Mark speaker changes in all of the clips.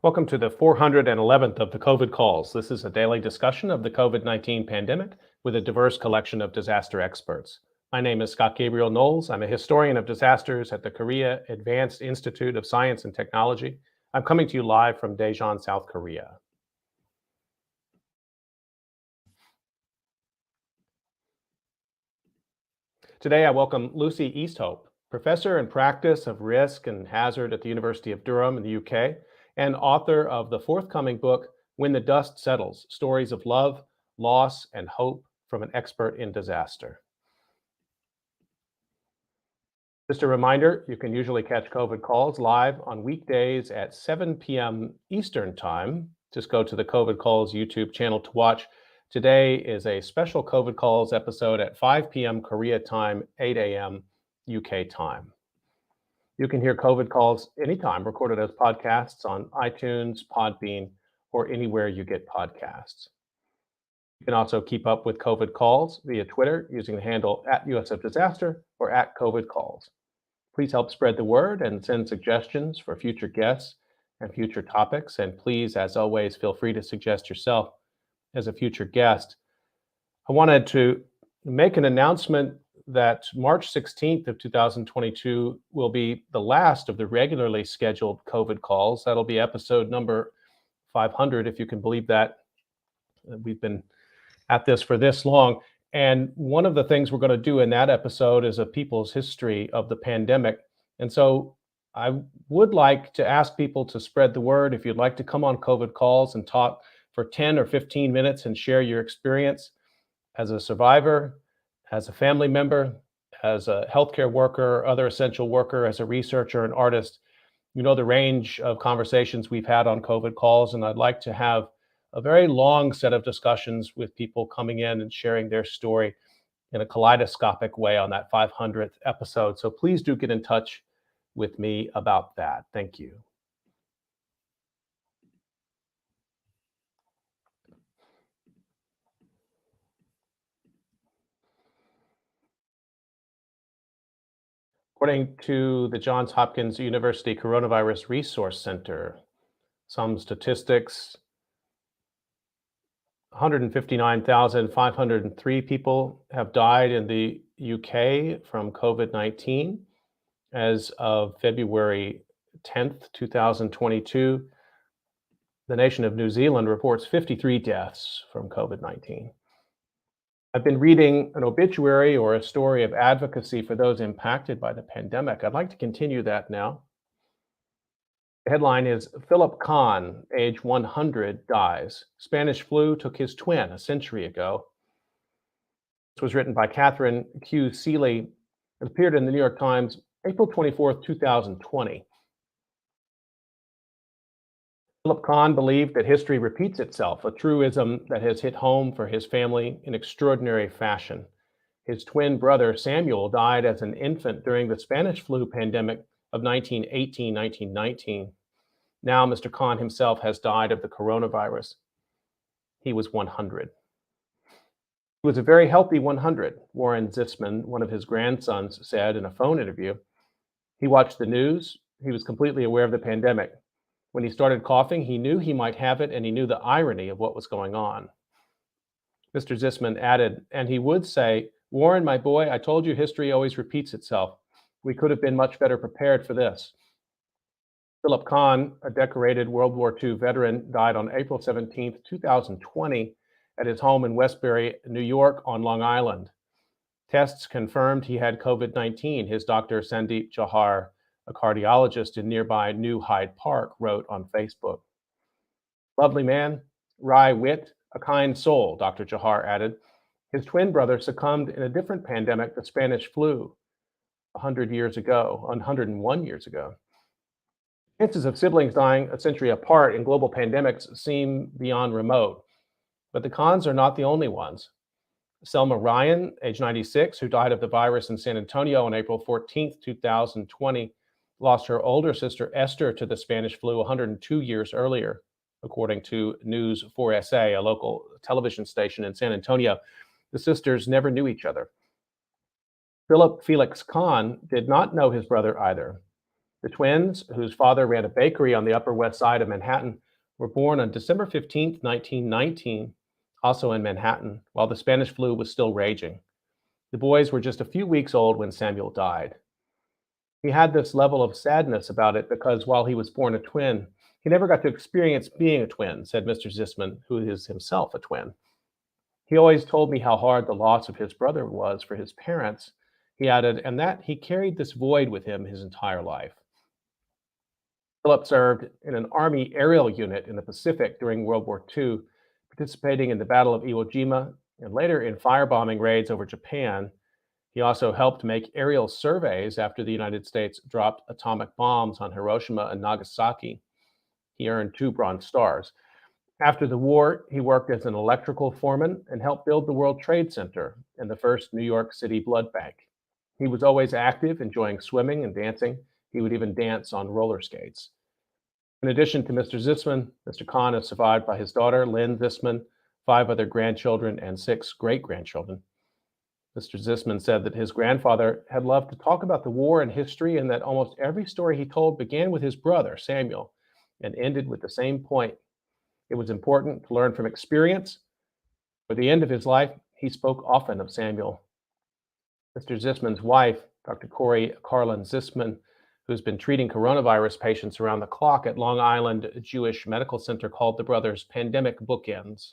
Speaker 1: Welcome to the 411th of the COVID calls. This is a daily discussion of the COVID-19 pandemic with a diverse collection of disaster experts. My name is Scott Gabriel Knowles. I'm a historian of disasters at the Korea Advanced Institute of Science and Technology. I'm coming to you live from Daejeon, South Korea. Today, I welcome Lucy Easthope, professor in practice of risk and hazard at the University of Durham in the UK, and author of the forthcoming book, When the Dust Settles, Stories of Love, Loss, and Hope from an Expert in Disaster. Just a reminder, you can usually catch COVID calls live on weekdays at 7 p.m. Eastern Time. Just go to the COVID Calls YouTube channel to watch. Today is a special COVID Calls episode at 5 p.m. Korea time, 8 a.m. UK time. You can hear COVID calls anytime, recorded as podcasts on iTunes, Podbean, or anywhere you get podcasts. You can also keep up with COVID calls via Twitter using the handle @USFDisaster or @COVIDCalls. Please help spread the word and send suggestions for future guests and future topics. And please, as always, feel free to suggest yourself as a future guest. I wanted to make an announcement that March 16th of 2022 will be the last of the regularly scheduled COVID calls. That'll be episode number 500, if you can believe that. We've been at this for this long. And one of the things we're going to do in that episode is a people's history of the pandemic. And so I would like to ask people to spread the word. If you'd like to come on COVID calls and talk for 10 or 15 minutes and share your experience as a survivor, as a family member, as a healthcare worker, other essential worker, as a researcher, an artist, you know the range of conversations we've had on COVID calls, and I'd like to have a very long set of discussions with people coming in and sharing their story in a kaleidoscopic way on that 500th episode. So please do get in touch with me about that. Thank you. According to the Johns Hopkins University Coronavirus Resource Center, some statistics, 159,503 people have died in the UK from COVID-19 as of February 10th, 2022. The nation of New Zealand reports 53 deaths from COVID-19. I've been reading an obituary or a story of advocacy for those impacted by the pandemic. I'd like to continue that now. The headline is Philip Kahn, age 100, dies. Spanish flu took his twin a century ago. This was written by Catherine Q. Seeley. It appeared in the New York Times, April 24th, 2020. Philip Kahn believed that history repeats itself, a truism that has hit home for his family in extraordinary fashion. His twin brother, Samuel, died as an infant during the Spanish flu pandemic of 1918-1919. Now, Mr. Kahn himself has died of the coronavirus. He was 100. He was a very healthy 100, Warren Zisman, one of his grandsons, said in a phone interview. He watched the news. He was completely aware of the pandemic. When he started coughing, he knew he might have it, and he knew the irony of what was going on. Mr. Zisman added, and he would say, Warren, my boy, I told you history always repeats itself. We could have been much better prepared for this. Philip Kahn, a decorated World War II veteran, died on April 17, 2020, at his home in Westbury, New York, on Long Island. Tests confirmed he had COVID-19, his doctor, Sandeep Johar, a cardiologist in nearby New Hyde Park, wrote on Facebook. Lovely man, wry wit, a kind soul, Dr. Johar added. His twin brother succumbed in a different pandemic, the Spanish flu, 101 years ago. Chances of siblings dying a century apart in global pandemics seem beyond remote, but the Kahns are not the only ones. Selma Ryan, age 96, who died of the virus in San Antonio on April 14, 2020, lost her older sister Esther to the Spanish flu 102 years earlier, according to News 4SA, a local television station in San Antonio. The sisters never knew each other. Philip Felix Kahn did not know his brother either. The twins, whose father ran a bakery on the Upper West Side of Manhattan, were born on December 15th, 1919, also in Manhattan, while the Spanish flu was still raging. The boys were just a few weeks old when Samuel died. He had this level of sadness about it because while he was born a twin, he never got to experience being a twin, said Mr. Zisman, who is himself a twin. He always told me how hard the loss of his brother was for his parents, he added, and that he carried this void with him his entire life. Philip served in an Army aerial unit in the Pacific during World War II, participating in the Battle of Iwo Jima and later in firebombing raids over Japan. He also helped make aerial surveys after the United States dropped atomic bombs on Hiroshima and Nagasaki. He earned 2 Bronze Stars. After the war, he worked as an electrical foreman and helped build the World Trade Center and the first New York City blood bank. He was always active, enjoying swimming and dancing. He would even dance on roller skates. In addition to Mr. Zisman, Mr. Kahn is survived by his daughter, Lynn Zisman, 5 other grandchildren, and 6 great-grandchildren. Mr. Zisman said that his grandfather had loved to talk about the war and history, and that almost every story he told began with his brother, Samuel, and ended with the same point. It was important to learn from experience. For the end of his life, he spoke often of Samuel. Mr. Zisman's wife, Dr. Corey Carlin Zisman, who's been treating coronavirus patients around the clock at Long Island Jewish Medical Center, called the brothers pandemic bookends.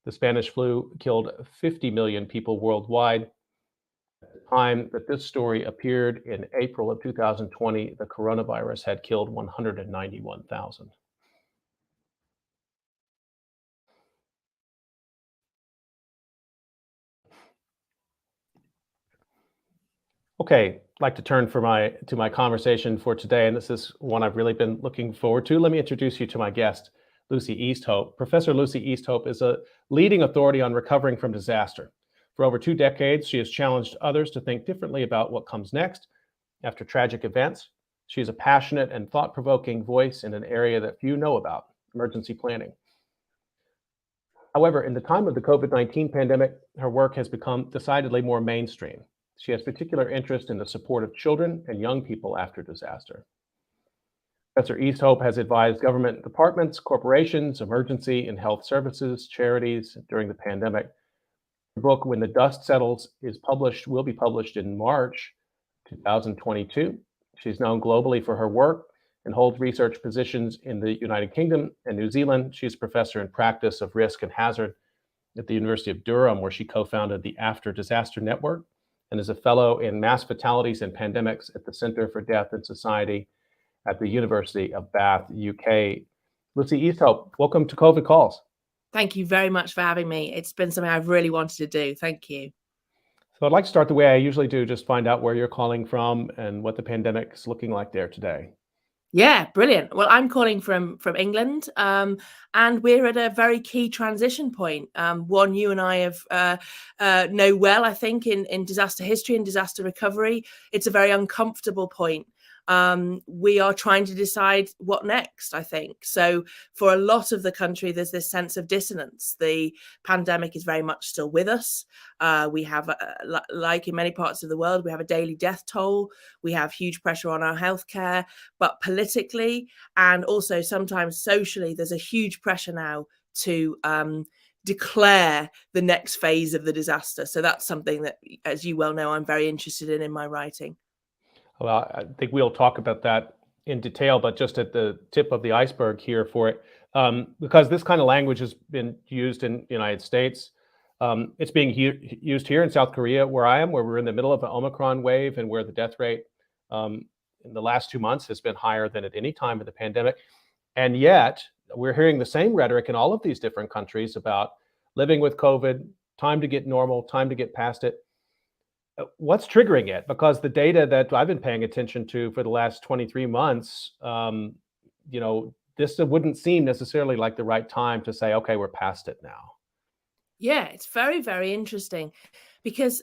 Speaker 1: The Spanish flu killed 50 million people worldwide. At the time that this story appeared in April of 2020, the coronavirus had killed 191,000. Okay, I'd like to turn to my conversation for today, and this is one I've really been looking forward to. Let me introduce you to my guest, Lucy Easthope. Professor Lucy Easthope is a leading authority on recovering from disaster. For over 2 decades, she has challenged others to think differently about what comes next after tragic events. She is a passionate and thought-provoking voice in an area that few know about, emergency planning. However, in the time of the COVID-19 pandemic, her work has become decidedly more mainstream. She has particular interest in the support of children and young people after disaster. Professor Easthope has advised government departments, corporations, emergency and health services, charities during the pandemic. Her book, When the Dust Settles, will be published in March 2022. She's known globally for her work and holds research positions in the United Kingdom and New Zealand. She's professor in practice of risk and hazard at the University of Durham, where she co-founded the After Disaster Network, and is a fellow in mass fatalities and pandemics at the Center for Death and Society at the University of Bath, UK. Lucy Easthope, welcome to COVID Calls.
Speaker 2: Thank you very much for having me. It's been something I've really wanted to do. Thank you.
Speaker 1: So I'd like to start the way I usually do, just find out where you're calling from and what the pandemic is looking like there today.
Speaker 2: Yeah, brilliant. Well, I'm calling from England, and we're at a very key transition point. One you and I have know well, I think, in disaster history and disaster recovery. It's a very uncomfortable point. We are trying to decide what next, I think. So for a lot of the country, there's this sense of dissonance. The pandemic is very much still with us. We have, like in many parts of the world, we have a daily death toll. We have huge pressure on our healthcare, but politically and also sometimes socially, there's a huge pressure now to declare the next phase of the disaster. So that's something that, as you well know, I'm very interested in my writing.
Speaker 1: Well, I think we'll talk about that in detail, but just at the tip of the iceberg here for it, because this kind of language has been used in the United States. It's being used here in South Korea, where I am, where we're in the middle of an Omicron wave and where the death rate in the last 2 months has been higher than at any time of the pandemic. And yet we're hearing the same rhetoric in all of these different countries about living with COVID, time to get normal, time to get past it. What's triggering it? Because the data that I've been paying attention to for the last 23 months, this wouldn't seem necessarily like the right time to say, okay, we're past it now.
Speaker 2: Yeah, it's very, very interesting, because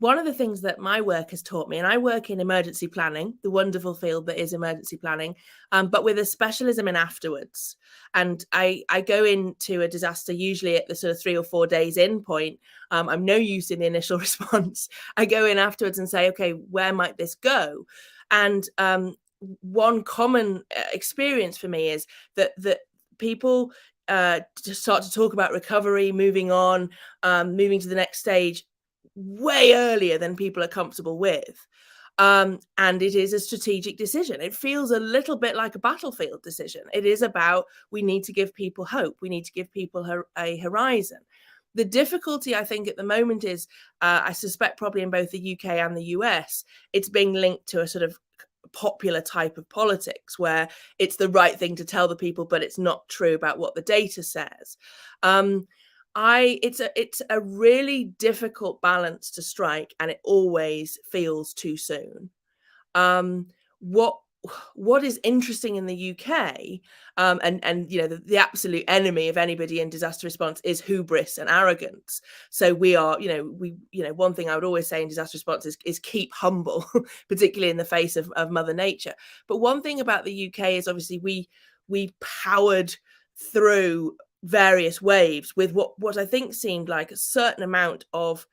Speaker 2: one of the things that my work has taught me, and I work in emergency planning, the wonderful field that is emergency planning, but with a specialism in afterwards. And I go into a disaster usually at the sort of 3 or 4 days in point. I'm no use in the initial response. I go in afterwards and say, okay, where might this go? And one common experience for me is that people just start to talk about recovery, moving on, moving to the next stage way earlier than people are comfortable with. And it is a strategic decision. It feels a little bit like a battlefield decision. It is about, we need to give people hope. We need to give people a horizon. The difficulty, I think, at the moment is, I suspect probably in both the UK and the US, it's being linked to a sort of popular type of politics where it's the right thing to tell the people, but it's not true about what the data says. It's a really difficult balance to strike, and it always feels too soon. What is interesting in the UK, and you know, the absolute enemy of anybody in disaster response is hubris and arrogance. So we are, one thing I would always say in disaster response is keep humble, particularly in the face of Mother Nature. But one thing about the UK is obviously we powered through various waves with what I think seemed like a certain amount of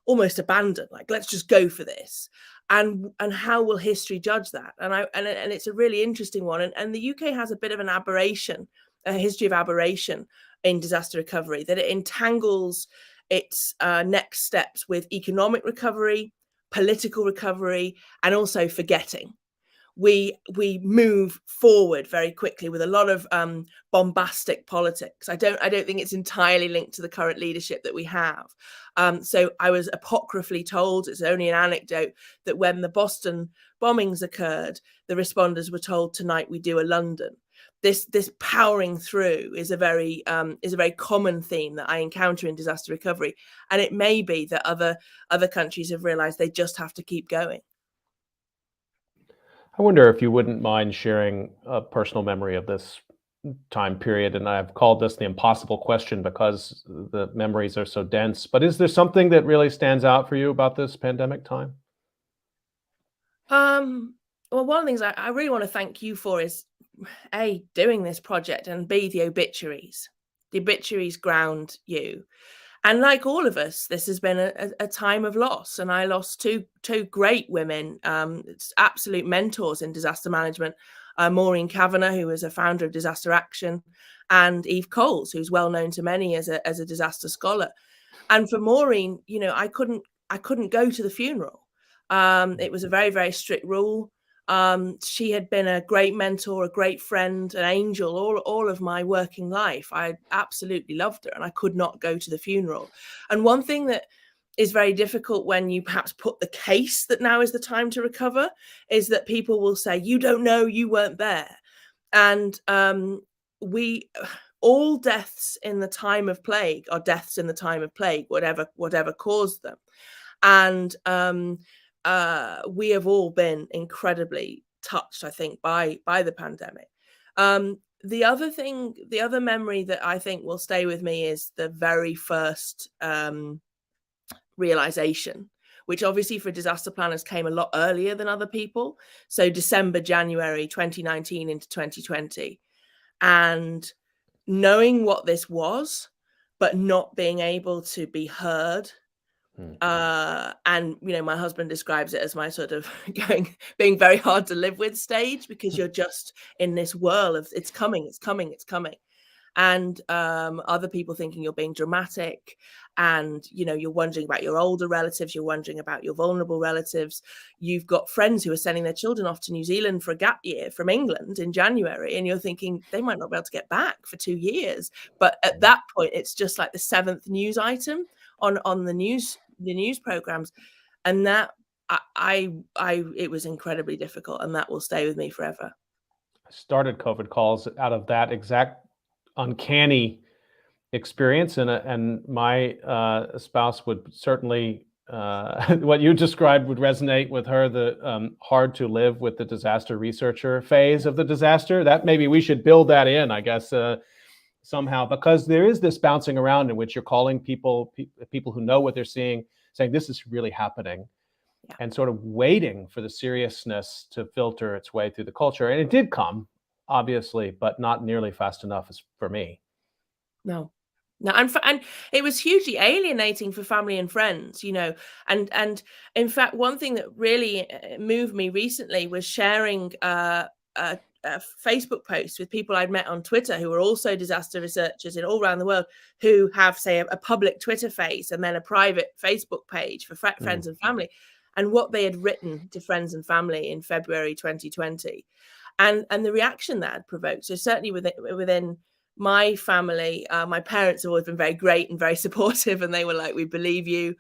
Speaker 2: almost abandon, like, let's just go for this. And how will history judge that? And it's a really interesting one. And the UK has a bit of an aberration, a history of aberration in disaster recovery, that it entangles its next steps with economic recovery, political recovery, and also forgetting. We move forward very quickly with a lot of bombastic politics. I don't think it's entirely linked to the current leadership that we have. So I was apocryphally told, it's only an anecdote, that when the Boston bombings occurred, the responders were told, tonight we do a London. This powering through is a very common theme that I encounter in disaster recovery, and it may be that other countries have realized they just have to keep going.
Speaker 1: I wonder if you wouldn't mind sharing a personal memory of this time period. And I've called this the impossible question because the memories are so dense. But is there something that really stands out for you about this pandemic time?
Speaker 2: Well, one of the things I really want to thank you for is, A, doing this project, and B, the obituaries. The obituaries ground you. And like all of us, this has been a time of loss. And I lost two great women, absolute mentors in disaster management, Maureen Kavanagh, who was a founder of Disaster Action, and Eve Coles, who's well known to many as a disaster scholar. And for Maureen, I couldn't go to the funeral. It was a very, very strict rule. She had been a great mentor, a great friend, an angel, all of my working life. I absolutely loved her, and I could not go to the funeral. And one thing that is very difficult when you perhaps put the case that now is the time to recover is that people will say, you don't know, you weren't there. And all deaths in the time of plague are deaths in the time of plague, whatever caused them. And we have all been incredibly touched, I think, by the pandemic. The other memory that I think will stay with me is the very first realization, which obviously for disaster planners came a lot earlier than other people. So December, January 2019 into 2020. And knowing what this was, but not being able to be heard. And my husband describes it as my sort of being very hard to live with stage, because you're just in this whirl of it's coming, and other people thinking you're being dramatic, and you're wondering about your older relatives, you're wondering about your vulnerable relatives. You've got friends who are sending their children off to New Zealand for a gap year from England in January, and you're thinking they might not be able to get back for 2 years. But at that point, it's just like the 7th news item on the news programs, and that it was incredibly difficult, and that will stay with me forever.
Speaker 1: I started COVID calls out of that exact uncanny experience, and my spouse would certainly what you described would resonate with her. The hard to live with the disaster researcher phase of the disaster. That maybe we should build that in, I guess. Somehow, because there is this bouncing around in which you're calling people who know what they're seeing, saying this is really happening, and sort of waiting for the seriousness to filter its way through the culture. And it did come, obviously, but not nearly fast enough for me.
Speaker 2: No. No, and it was hugely alienating for family and friends, and in fact, one thing that really moved me recently was sharing a Facebook post with people I'd met on Twitter who were also disaster researchers in all around the world, who have, say, a public Twitter face and then a private Facebook page for friends and family, and what they had written to friends and family in February 2020, and the reaction that had provoked. So certainly within my family, my parents have always been very great and very supportive, and they were like, "We believe you."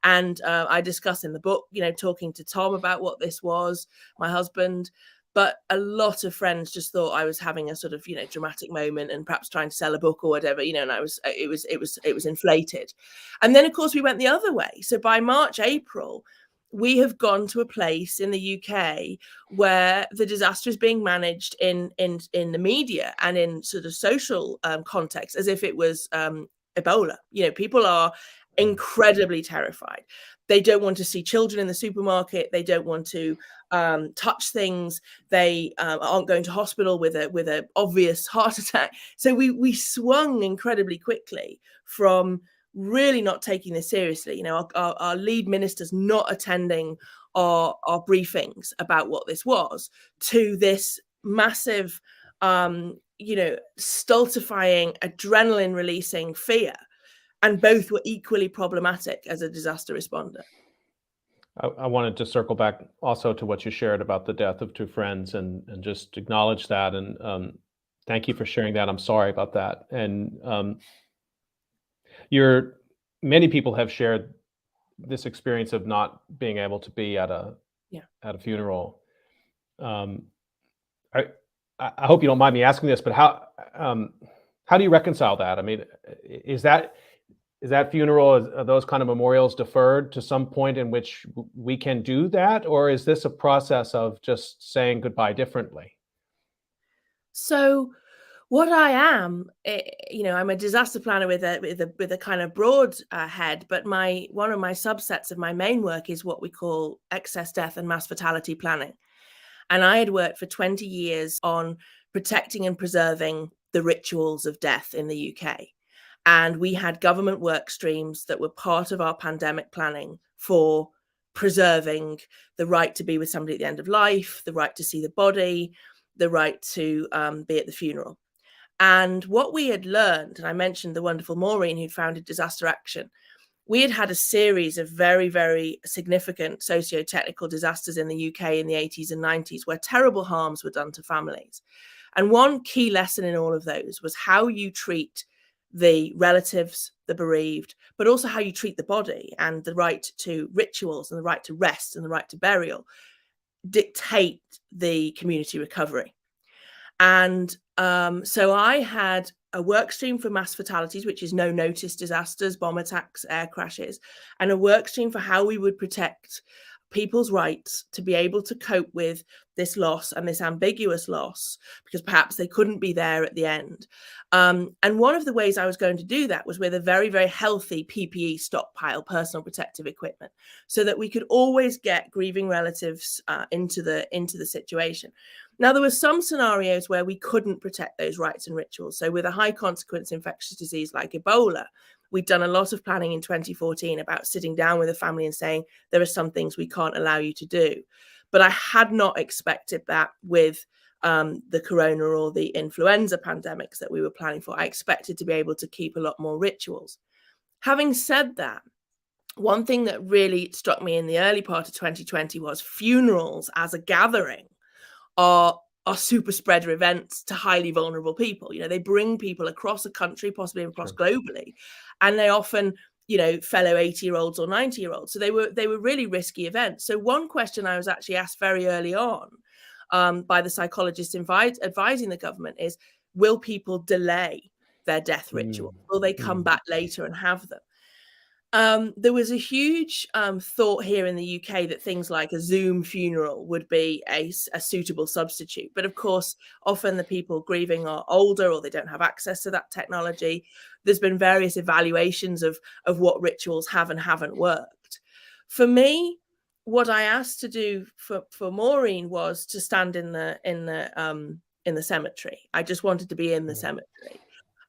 Speaker 2: And I discuss in the book, talking to Tom about what this was, my husband. But a lot of friends just thought I was having a sort of, dramatic moment and perhaps trying to sell a book or whatever, and it was inflated. And then, of course, we went the other way. So by March, April, we have gone to a place in the UK where the disaster is being managed in the media and in sort of social context as if it was Ebola. People are incredibly terrified. They don't want to see children in the supermarket. They don't want to touch things. They aren't going to hospital with a obvious heart attack. So we swung incredibly quickly from really not taking this seriously. Our lead ministers not attending our briefings about what this was, to this massive, stultifying, adrenaline releasing fear. And both were equally problematic as a disaster responder.
Speaker 1: I wanted to circle back also to what you shared about the death of two friends and just acknowledge that. And thank you for sharing that. I'm sorry about that. And many people have shared this experience of not being able to be at a funeral. I hope you don't mind me asking this, but how do you reconcile that? I mean, is that funeral, are those kind of memorials deferred to some point in which we can do that, or is this a process of just saying goodbye differently?
Speaker 2: So what I am, I'm a disaster planner with a kind of broad head, but one of my subsets of my main work is what we call excess death and mass fatality planning. And I had worked for 20 years on protecting and preserving the rituals of death in the UK. And we had government work streams that were part of our pandemic planning for preserving the right to be with somebody at the end of life, the right to see the body, the right to be at the funeral. And what we had learned, and I mentioned the wonderful Maureen who founded Disaster Action, we had had a series of very, very significant socio-technical disasters in the UK in the 80s and 90s where terrible harms were done to families. And one key lesson in all of those was how you treat the relatives, the bereaved, but also how you treat the body, and the right to rituals and the right to rest and the right to burial dictate the community recovery. And so I had a work stream for mass fatalities, which is no notice disasters, bomb attacks, air crashes, and a work stream for how we would protect people's rights to be able to cope with this loss and this ambiguous loss, because perhaps they couldn't be there at the end. And one of the ways I was going to do that was with a very, very healthy PPE stockpile, personal protective equipment, so that we could always get grieving relatives into the situation. Now, there were some scenarios where we couldn't protect those rights and rituals. So with a high consequence infectious disease like Ebola, we'd done a lot of planning in 2014 about sitting down with a family and saying, there are some things we can't allow you to do. But I had not expected that with the corona or the influenza pandemics that we were planning for. I expected to be able to keep a lot more rituals. Having said that, one thing that really struck me in the early part of 2020 was funerals as a gathering are super spreader events to highly vulnerable people. They bring people across a country, possibly across globally, and they often, fellow 80-year-olds or 90-year-olds. So they were really risky events. So one question I was actually asked very early on by the psychologists advising the government is, will people delay their death ritual? Will they come back later and have them? There was a huge thought here in the UK that things like a Zoom funeral would be a suitable substitute. But of course, often the people grieving are older or they don't have access to that technology. There's been various evaluations of what rituals have and haven't worked. For me, what I asked to do for Maureen was to stand in the cemetery. I just wanted to be in the cemetery.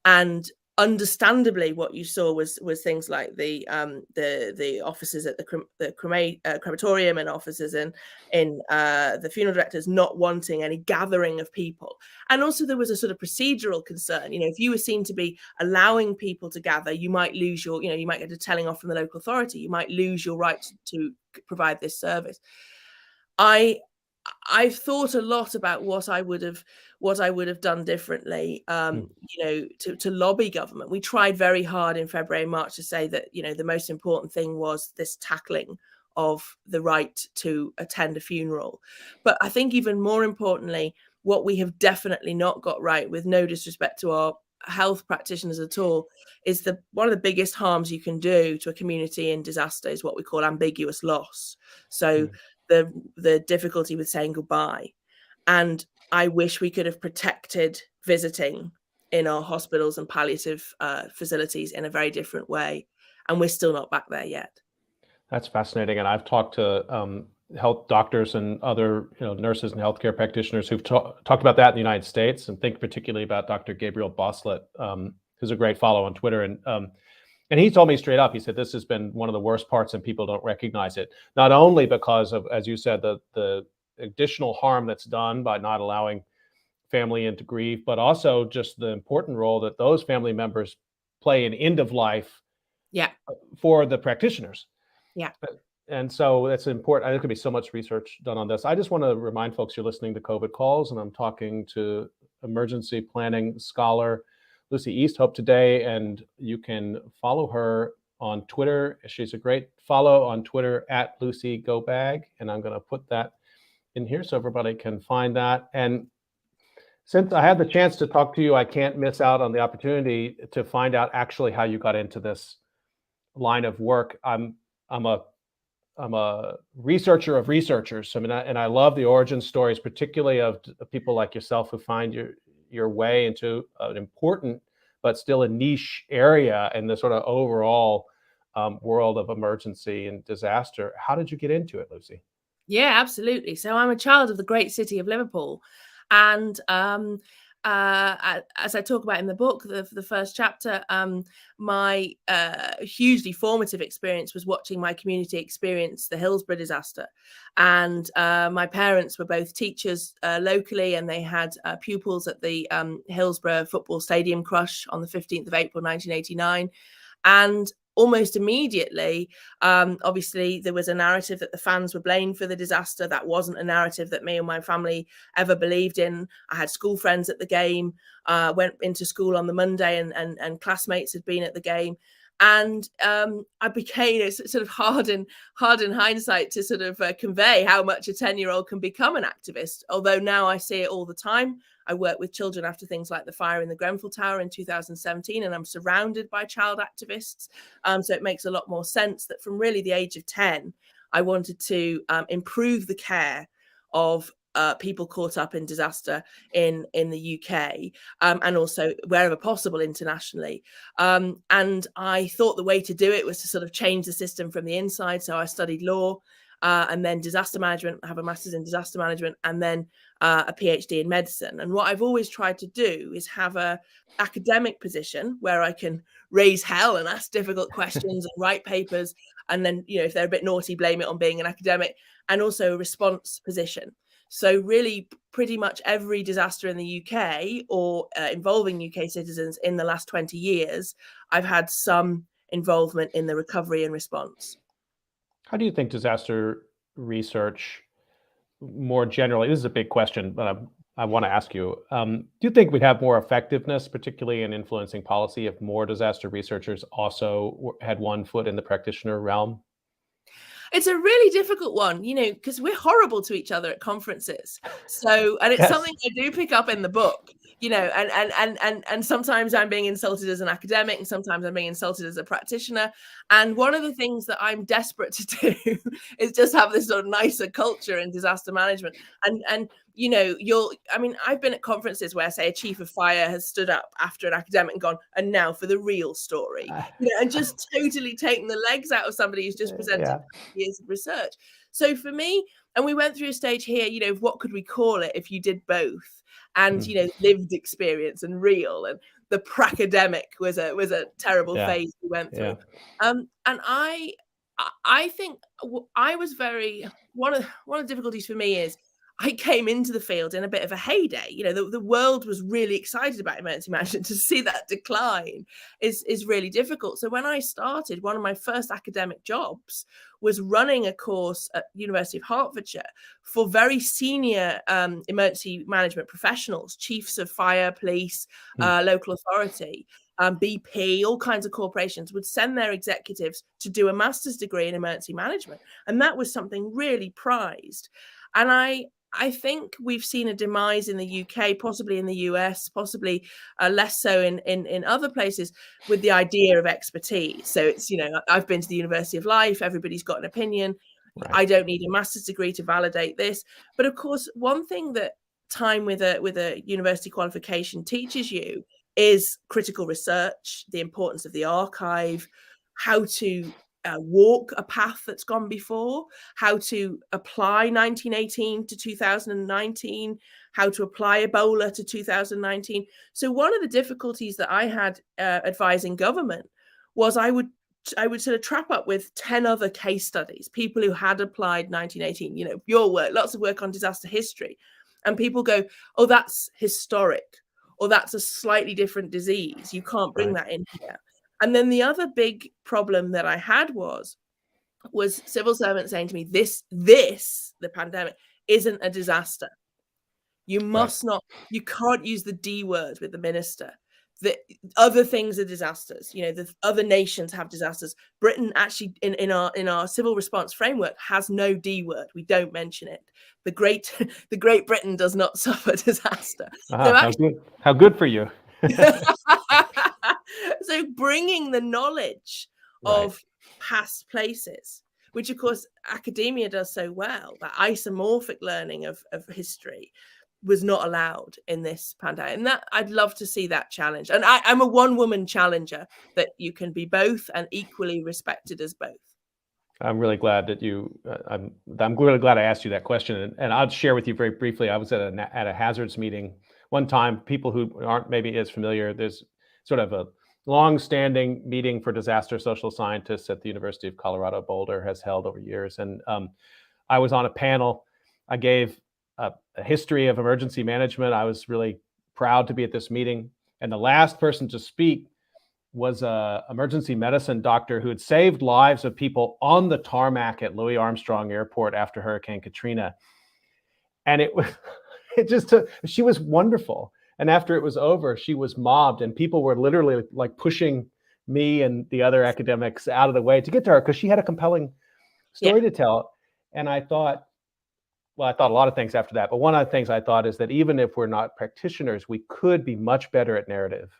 Speaker 2: And understandably, what you saw was things like the officers at the crematorium and officers in the funeral directors not wanting any gathering of people, and also there was a sort of procedural concern. If you were seen to be allowing people to gather, you might lose your, you might get a telling off from the local authority. You might lose your right to provide this service. I've thought a lot about what I would have done differently, to lobby government. We tried very hard in February and March to say that, the most important thing was this tackling of the right to attend a funeral. But I think even more importantly, what we have definitely not got right, with no disrespect to our health practitioners at all, is one of the biggest harms you can do to a community in disaster is what we call ambiguous loss. So the difficulty with saying goodbye. And I wish we could have protected visiting in our hospitals and palliative facilities in a very different way. And we're still not back there yet.
Speaker 1: That's fascinating. And I've talked to health doctors and other nurses and healthcare practitioners who've talked about that in the United States, and think particularly about Dr. Gabriel Boslett, who's a great follow on Twitter. And he told me straight up, he said, this has been one of the worst parts and people don't recognize it. Not only because of, as you said, the additional harm that's done by not allowing family into grief, but also just the important role that those family members play in end of life for the practitioners.
Speaker 2: Yeah.
Speaker 1: And so that's important. There could be so much research done on this. I just want to remind folks you're listening to COVID Calls, and I'm talking to emergency planning scholar Lucy Easthope today, and you can follow her on Twitter. She's a great follow on Twitter at Lucy Go Bag, and I'm going to put that in here so everybody can find that. And since I had the chance to talk to you, I can't miss out on the opportunity to find out actually how you got into this line of work. I'm a researcher of researchers. I mean, and I love the origin stories, particularly of people like yourself who find your way into an important but still a niche area in the sort of overall world of emergency and disaster. How did you get into it, Lucy?
Speaker 2: Yeah, absolutely. So I'm a child of the great city of Liverpool, and as I talk about in the book, the first chapter, my hugely formative experience was watching my community experience the Hillsborough disaster. And my parents were both teachers locally, and they had pupils at the Hillsborough football stadium crush on the 15th of April, 1989. And almost immediately, obviously, there was a narrative that the fans were blamed for the disaster. That wasn't a narrative that me and my family ever believed in. I had school friends at the game, went into school on the Monday, and classmates had been at the game. And I became, it's sort of hard in hindsight to sort of convey how much a 10-year-old can become an activist. Although now I see it all the time. I work with children after things like the fire in the Grenfell Tower in 2017, and I'm surrounded by child activists. So it makes a lot more sense that from really the age of 10, I wanted to improve the care of people caught up in disaster in the UK, and also wherever possible internationally. And I thought the way to do it was to sort of change the system from the inside. So I studied law, and then disaster management. I have a master's in disaster management, and then a PhD in medicine. And what I've always tried to do is have a academic position where I can raise hell and ask difficult questions and write papers. And then, if they're a bit naughty, blame it on being an academic, and also a response position. So really, pretty much every disaster in the UK or involving UK citizens in the last 20 years, I've had some involvement in the recovery and response.
Speaker 1: How do you think disaster research more generally, this is a big question, but I want to ask you, do you think we'd have more effectiveness, particularly in influencing policy, if more disaster researchers also had one foot in the practitioner realm?
Speaker 2: It's a really difficult one, because we're horrible to each other at conferences. So, and it's
Speaker 1: Yes.
Speaker 2: something I do pick up in the book, and sometimes I'm being insulted as an academic, and sometimes I'm being insulted as a practitioner. And one of the things that I'm desperate to do is just have this sort of nicer culture in disaster management. And I've been at conferences where, say, a chief of fire has stood up after an academic and gone, and now for the real story, and just totally taken the legs out of somebody who's just presented years of research. So for me, and we went through a stage here, what could we call it if you did both? And, lived experience and real. And the pracademic was a terrible phase we went through. And I think I was one of the difficulties for me is I came into the field in a bit of a heyday. You know, the world was really excited about emergency management. To see that decline is really difficult. So when I started, one of my first academic jobs was running a course at University of Hertfordshire for very senior emergency management professionals, chiefs of fire, police, local authority, BP, all kinds of corporations would send their executives to do a master's degree in emergency management. And that was something really prized. And I think we've seen a demise in the UK, possibly in the US, possibly less so in other places, with the idea of expertise. So it's, you know, I've been to the University of Life, everybody's got an opinion. Right. I don't need a master's degree to validate this. But of course, one thing that time with a university qualification teaches you is critical research, the importance of the archive, how to walk a path that's gone before, how to apply 1918 to 2019, how to apply Ebola to 2019. So one of the difficulties that I had advising government was I would sort of trap up with 10 other case studies, people who had applied 1918, you know, your work, lots of work on disaster history. And people go, oh, that's historic, or that's a slightly different disease. You can't bring that in here. And then the other big problem that I had was civil servants saying to me, this, the pandemic, isn't a disaster. You must not, you can't use the D word with the minister. The other things are disasters. You know, the other nations have disasters. Britain actually, in our civil response framework, has no D word. We don't mention it. The Great Britain does not suffer disaster. So actually,
Speaker 1: how good for you.
Speaker 2: So bringing the knowledge of past places, which of course academia does so well, that isomorphic learning of history, was not allowed in this pandemic. And that I'd love to see that challenge. And I'm a one-woman challenger, that you can be both and equally respected as both.
Speaker 1: I'm really glad that I'm really glad I asked you that question. And I'll share with you very briefly. I was at a hazards meeting one time. People who aren't maybe as familiar, there's sort of a long-standing meeting for disaster social scientists at the University of Colorado Boulder, has held over years. And I was on a panel. I gave a history of emergency management. I was really proud to be at this meeting. And the last person to speak was an emergency medicine doctor who had saved lives of people on the tarmac at Louis Armstrong Airport after Hurricane Katrina. And she was wonderful. And after it was over, she was mobbed, and people were literally like pushing me and the other academics out of the way to get to her, because she had a compelling story to tell. And I thought a lot of things after that. But one of the things I thought is that even if we're not practitioners, we could be much better at narrative.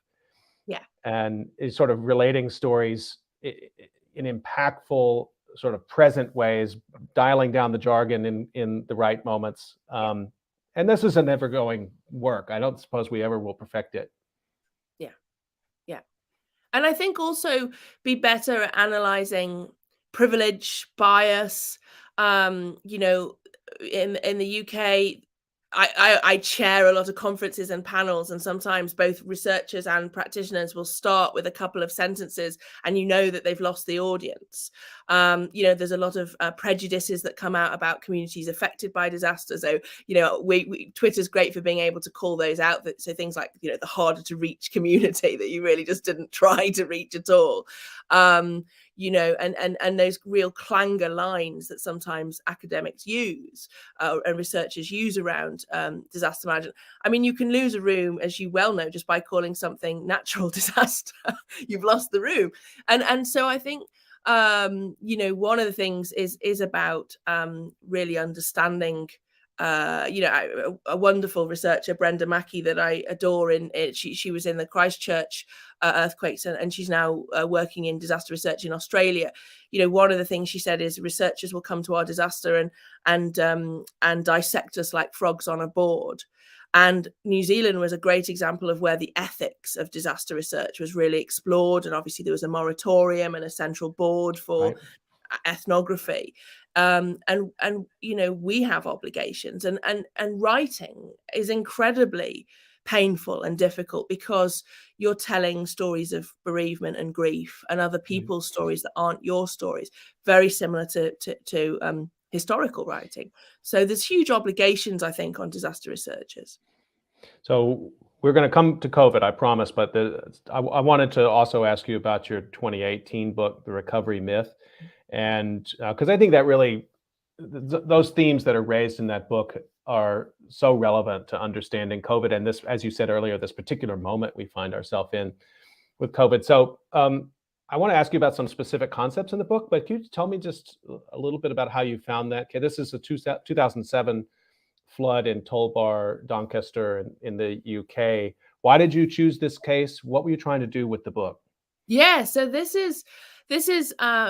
Speaker 2: Yeah.
Speaker 1: And is sort of relating stories in impactful, sort of present ways, dialing down the jargon in the right moments. And this is an ever-going work. I don't suppose we ever will perfect it.
Speaker 2: Yeah. Yeah. And I think also be better at analyzing privilege, bias. You know, in the UK, I chair a lot of conferences and panels, and sometimes both researchers and practitioners will start with a couple of sentences, and you know that they've lost the audience. You know, there's a lot of prejudices that come out about communities affected by disaster. So, you know, Twitter's great for being able to call those out. So things like, you know, the harder to reach community that you really just didn't try to reach at all. You know, and those real clanger lines that sometimes academics use and researchers use around disaster management. I mean, you can lose a room, as you well know, just by calling something natural disaster. You've lost the room. And so I think, you know, one of the things is about really understanding. You know, a wonderful researcher, Brenda Mackey, that I adore. She was in the Christchurch earthquakes, and she's now working in disaster research in Australia. You know, one of the things she said is researchers will come to our disaster and dissect us like frogs on a board. And New Zealand was a great example of where the ethics of disaster research was really explored. And obviously there was a moratorium and a central board for ethnography. And you know, we have obligations, and writing is incredibly painful and difficult because you're telling stories of bereavement and grief and other people's stories that aren't your stories, very similar to historical writing. So there's huge obligations, I think, on disaster researchers.
Speaker 1: So we're going to come to COVID, I promise, but I wanted to also ask you about your 2018 book, The Recovery Myth. And because I think that really, those themes that are raised in that book are so relevant to understanding COVID and this, as you said earlier, this particular moment we find ourselves in with COVID. So I want to ask you about some specific concepts in the book, but can you tell me just a little bit about how you found that? Okay, this is a 2007 flood in Tolbar, Doncaster in the UK. Why did you choose this case? What were you trying to do with the book?
Speaker 2: Yeah, so this is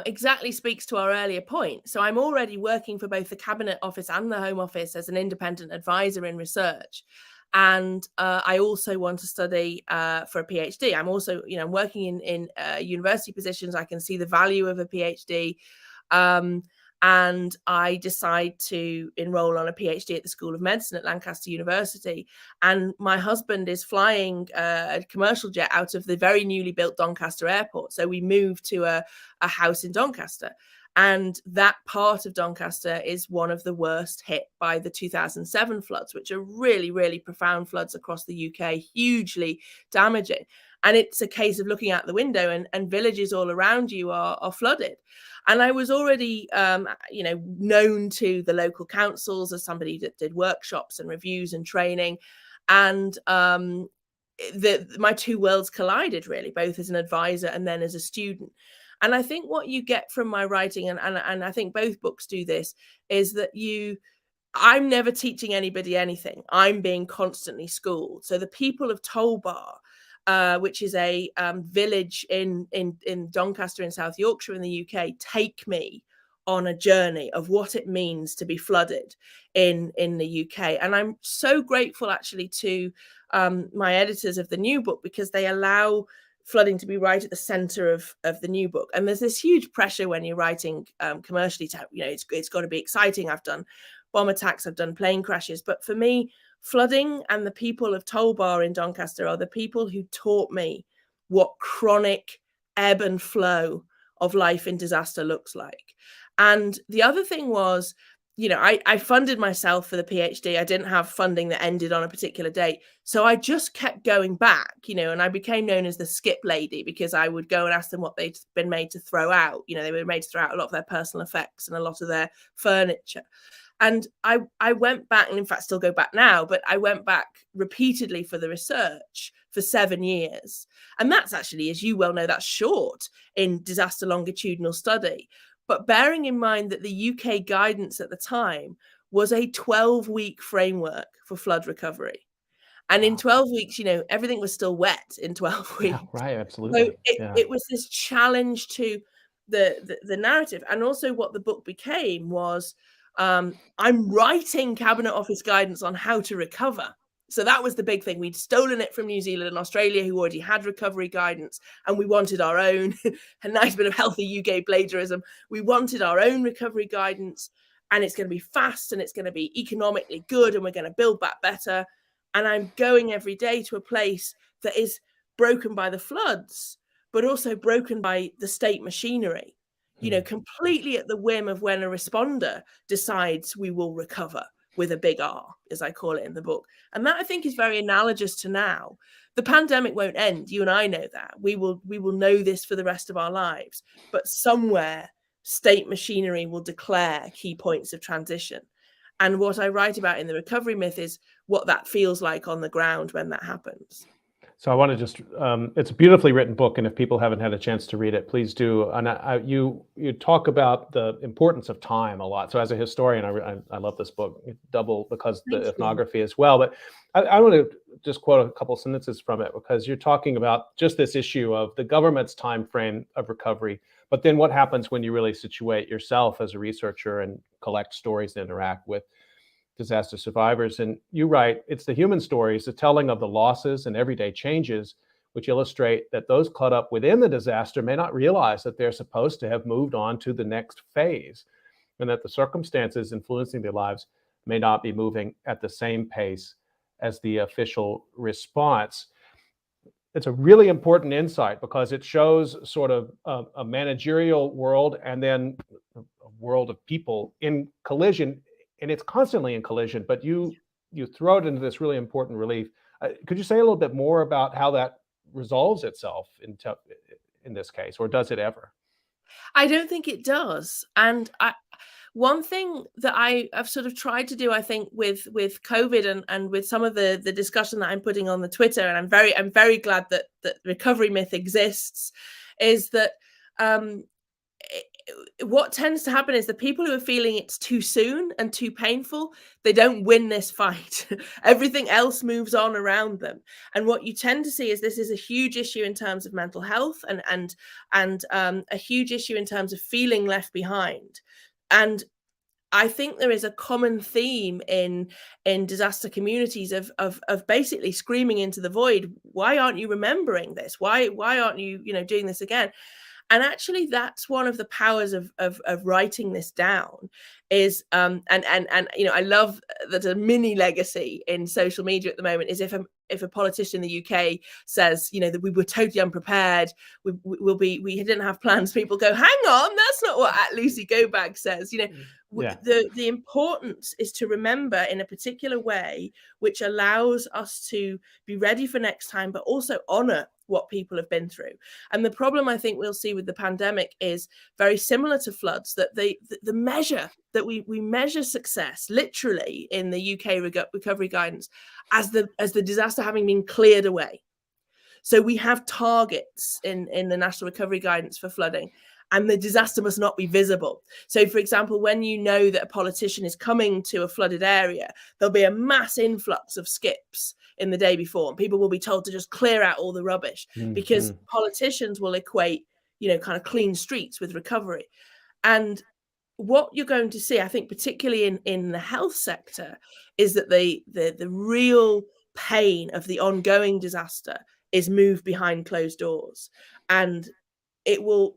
Speaker 2: exactly speaks to our earlier point. So I'm already working for both the Cabinet Office and the Home Office as an independent advisor in research. And I also want to study for a PhD. I'm also, I'm working in university positions. I can see the value of a PhD. And I decide to enroll on a PhD at the School of Medicine at Lancaster University. And my husband is flying a commercial jet out of the very newly built Doncaster Airport. So we moved to a house in Doncaster. And that part of Doncaster is one of the worst hit by the 2007 floods, which are really, really profound floods across the UK, hugely damaging. And it's a case of looking out the window and villages all around you are flooded. And I was already, known to the local councils as somebody that did workshops and reviews and training. And my two worlds collided, really, both as an advisor and then as a student. And I think what you get from my writing, and I think both books do this, is that I'm never teaching anybody anything. I'm being constantly schooled. So the people of Tolbar, which is a village in Doncaster in South Yorkshire in the UK, take me on a journey of what it means to be flooded in the UK. And I'm so grateful actually to my editors of the new book, because they allow flooding to be right at the center of the new book. And there's this huge pressure when you're writing commercially to, it's got to be exciting. I've done bomb attacks, I've done plane crashes, but for me, flooding and the people of Tolbar in Doncaster are the people who taught me what chronic ebb and flow of life in disaster looks like. And the other thing was, I funded myself for the PhD. I didn't have funding that ended on a particular date. So I just kept going back, and I became known as the skip lady, because I would go and ask them what they'd been made to throw out. They were made to throw out a lot of their personal effects and a lot of their furniture. And I went back, and in fact still go back now, but I went back repeatedly for the research for 7 years. And that's actually, as you well know, that's short in disaster longitudinal study. But bearing in mind that the UK guidance at the time was a 12-week framework for flood recovery. And in 12 weeks, everything was still wet in 12 weeks.
Speaker 1: Yeah, right, absolutely.
Speaker 2: So it was this challenge to the narrative. And also what the book became was, I'm writing Cabinet Office guidance on how to recover. So that was the big thing. We'd stolen it from New Zealand and Australia, who already had recovery guidance, and we wanted our own. A nice bit of healthy UK plagiarism. We wanted our own recovery guidance, and it's going to be fast, and it's going to be economically good, and we're going to build back better. And I'm going every day to a place that is broken by the floods, but also broken by the state machinery. Completely at the whim of when a responder decides we will recover, with a big R, as I call it in the book. And that, I think, is very analogous to now. The pandemic won't end. You and I know that. We will know this for the rest of our lives. But somewhere, state machinery will declare key points of transition. And what I write about in The Recovery Myth is what that feels like on the ground when that happens.
Speaker 1: So I want to just, it's a beautifully written book, and if people haven't had a chance to read it, please do. And you talk about the importance of time a lot. So as a historian, I love this book, double because the ethnography as well. But I want to just quote a couple sentences from it, because you're talking about just this issue of the government's time frame of recovery, but then what happens when you really situate yourself as a researcher and collect stories and interact with disaster survivors. And you write, it's the human stories, the telling of the losses and everyday changes, which illustrate that those caught up within the disaster may not realize that they're supposed to have moved on to the next phase, and that the circumstances influencing their lives may not be moving at the same pace as the official response. It's a really important insight because it shows sort of a managerial world and then a world of people in collision, and it's constantly in collision, but you throw it into this really important relief. Could you say a little bit more about how that resolves itself in this case, or does it ever?
Speaker 2: I don't think it does. And one thing that I've sort of tried to do, I think, with COVID and with some of the discussion that I'm putting on the Twitter, and I'm very glad that recovery myth exists, is that what tends to happen is the people who are feeling it's too soon and too painful, they don't win this fight. Everything else moves on around them. And what you tend to see is this is a huge issue in terms of mental health and a huge issue in terms of feeling left behind. And I think there is a common theme in disaster communities of basically screaming into the void. Why aren't you remembering this? Why aren't you doing this again? And actually, that's one of the powers of writing this down is and I love that a mini legacy in social media at the moment is if a politician in the UK says that we were totally unprepared, we didn't have plans, people go, hang on, that's not what Lucy Gobag says. The importance is to remember in a particular way which allows us to be ready for next time, but also honor what people have been through. And the problem I think we'll see with the pandemic is very similar to floods, that the measure that we measure success literally in the UK recovery guidance as the disaster having been cleared away. So we have targets in the National Recovery Guidance for flooding, and the disaster must not be visible. So, for example, when you know that a politician is coming to a flooded area, there'll be a mass influx of skips in the day before, and people will be told to just clear out all the rubbish because politicians will equate, kind of clean streets with recovery. And what you're going to see, I think, particularly in the health sector, is that the real pain of the ongoing disaster is moved behind closed doors, and it will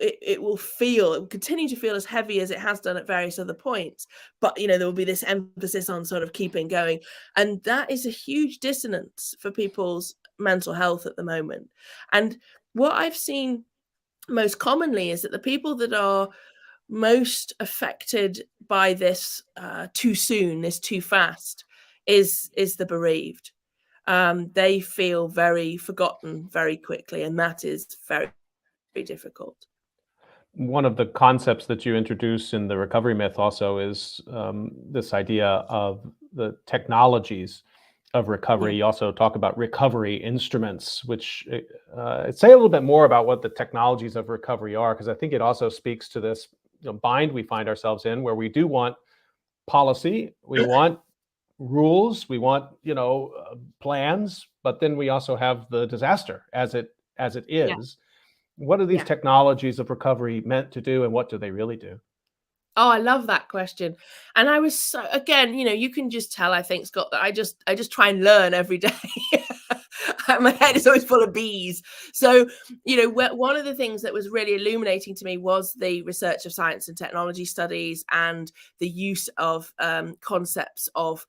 Speaker 2: continue to feel as heavy as it has done at various other points, but there will be this emphasis on sort of keeping going, and that is a huge dissonance for people's mental health at the moment. And what I've seen most commonly is that the people that are most affected by this too soon, this too fast, is the bereaved. They feel very forgotten very quickly, and that is very, very difficult.
Speaker 1: One of the concepts that you introduce in the recovery myth also is this idea of the technologies of recovery. You also talk about recovery instruments, which say a little bit more about what the technologies of recovery are, because I think it also speaks to this bind we find ourselves in, where we do want policy, we want rules, we want plans, but then we also have the disaster as it is.
Speaker 2: Yeah.
Speaker 1: What are these technologies of recovery meant to do, and what do they really do?
Speaker 2: Oh, I love that question. And I was so, again, you can just tell, I think, Scott, that I just try and learn every day. My head is always full of bees. So, one of the things that was really illuminating to me was the research of science and technology studies and the use of concepts of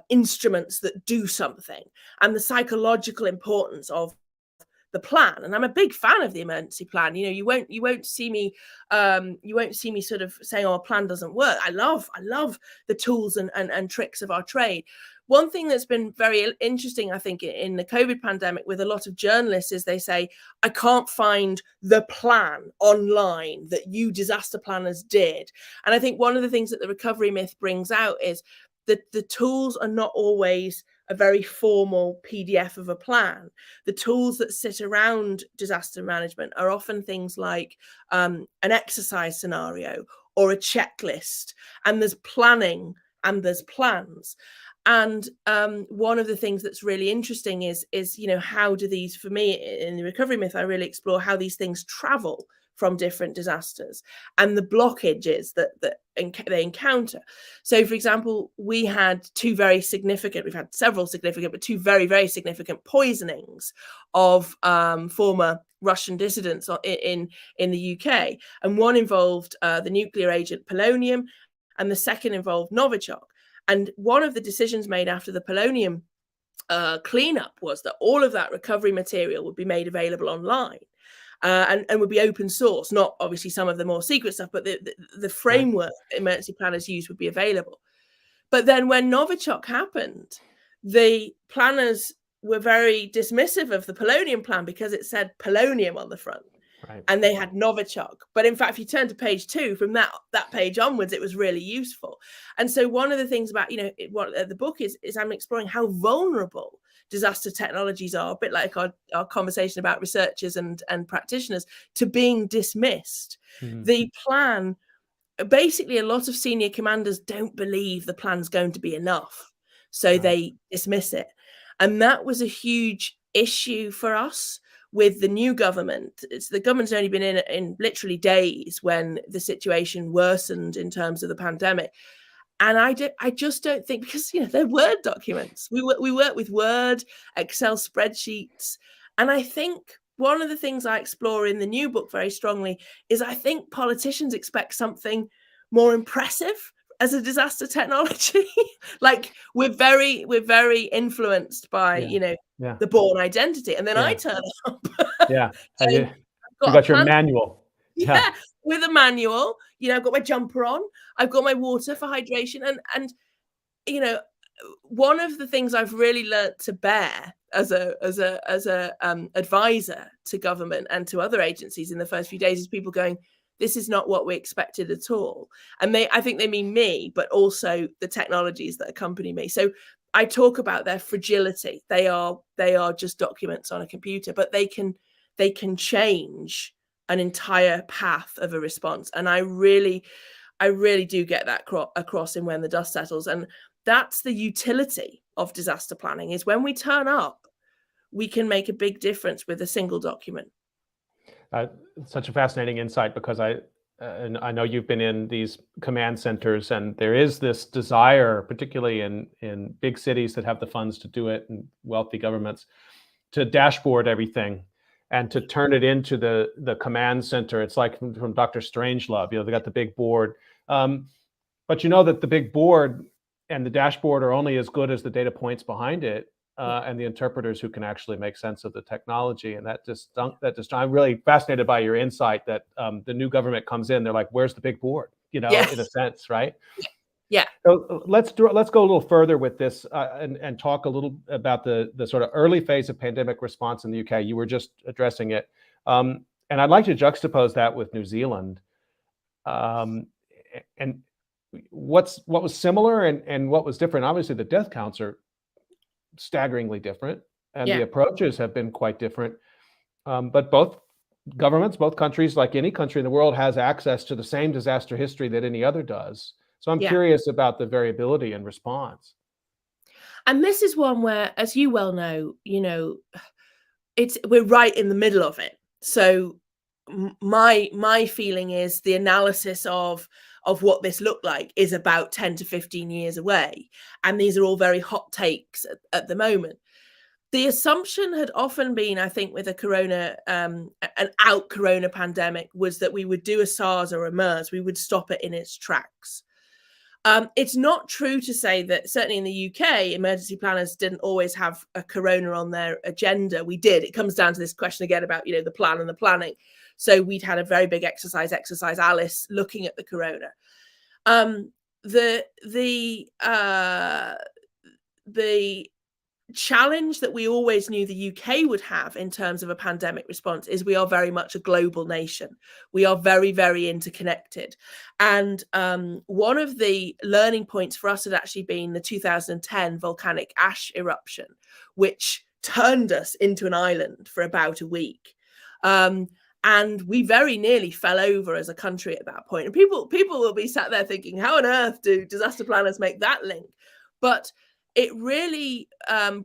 Speaker 2: instruments that do something, and the psychological importance of the plan. And I'm a big fan of the emergency plan. You won't see me sort of saying, oh, a plan doesn't work. I love the tools and tricks of our trade. One thing that's been very interesting, I think, in the COVID pandemic with a lot of journalists is they say, I can't find the plan online that you disaster planners did. And I think one of the things that the recovery myth brings out is that the tools are not always a very formal PDF of a plan. The tools that sit around disaster management are often things like an exercise scenario or a checklist, and there's planning and there's plans. And one of the things that's really interesting is how do these, for me in the recovery myth, I really explore how these things travel from different disasters and the blockages that they encounter. So, for example, we've had several significant, but two very, very significant poisonings of former Russian dissidents in the UK. And one involved the nuclear agent polonium, and the second involved Novichok. And one of the decisions made after the polonium cleanup was that all of that recovery material would be made available online. And would be open source, not obviously some of the more secret stuff, but the framework that emergency planners use would be available. But then when Novichok happened, the planners were very dismissive of the polonium plan because it said polonium on the front.
Speaker 1: Right.
Speaker 2: And they had Novichok. But in fact, if you turn to page 2, from that page onwards, it was really useful. And so one of the things about, what the book is I'm exploring how vulnerable disaster technologies are, a bit like our conversation about researchers and practitioners, to being dismissed. Mm-hmm. The plan, basically a lot of senior commanders don't believe the plan's going to be enough. So they dismiss it. And that was a huge issue for us with the new government. The government's only been in literally days when the situation worsened in terms of the pandemic. And I just don't think, because they're Word documents. We work with Word, Excel spreadsheets, and I think one of the things I explore in the new book very strongly is I think politicians expect something more impressive as a disaster technology. Like we're very influenced by the Bourne Identity, and then I turn up.
Speaker 1: You got your manual.
Speaker 2: Yeah, with a manual. I've got my jumper on. I've got my water for hydration, and one of the things I've really learnt to bear as a advisor to government and to other agencies in the first few days is people going, "This is not what we expected at all." And I think they mean me, but also the technologies that accompany me. So I talk about their fragility. They are just documents on a computer, but they can change an entire path of a response. And I really do get that across in When the Dust Settles. And that's the utility of disaster planning, is when we turn up, we can make a big difference with a single document.
Speaker 1: Such a fascinating insight, because I know you've been in these command centers, and there is this desire, particularly in big cities that have the funds to do it, and wealthy governments, to dashboard everything and to turn it into the command center. It's like from Dr. Strangelove, they got the big board. But that the big board and the dashboard are only as good as the data points behind it, and the interpreters who can actually make sense of the technology. And I'm really fascinated by your insight that the new government comes in, they're like, "Where's the big board?" In a sense, right?
Speaker 2: Yeah.
Speaker 1: So let's go a little further with this and talk a little about the sort of early phase of pandemic response in the UK. You were just addressing it, and I'd like to juxtapose that with New Zealand, and what was similar and what was different. Obviously, the death counts are staggeringly different, and the approaches have been quite different. But both governments, both countries, like any country in the world, has access to the same disaster history that any other does. So I'm curious about the variability in response.
Speaker 2: And this is one where, as you well know, we're right in the middle of it. So my feeling is the analysis of what this looked like is about 10 to 15 years away. And these are all very hot takes at the moment. The assumption had often been, I think, with an corona pandemic, was that we would do a SARS or a MERS. We would stop it in its tracks. It's not true to say that, certainly in the UK, emergency planners didn't always have a corona on their agenda. We did. It comes down to this question again about, the plan and the planning. So we'd had a very big exercise Alice, looking at the corona. The challenge that we always knew the UK would have in terms of a pandemic response is we are very much a global nation. We are very, very interconnected. And one of the learning points for us had actually been the 2010 volcanic ash eruption, which turned us into an island for about a week. And we very nearly fell over as a country at that point. And people will be sat there thinking, how on earth do disaster planners make that link? But it really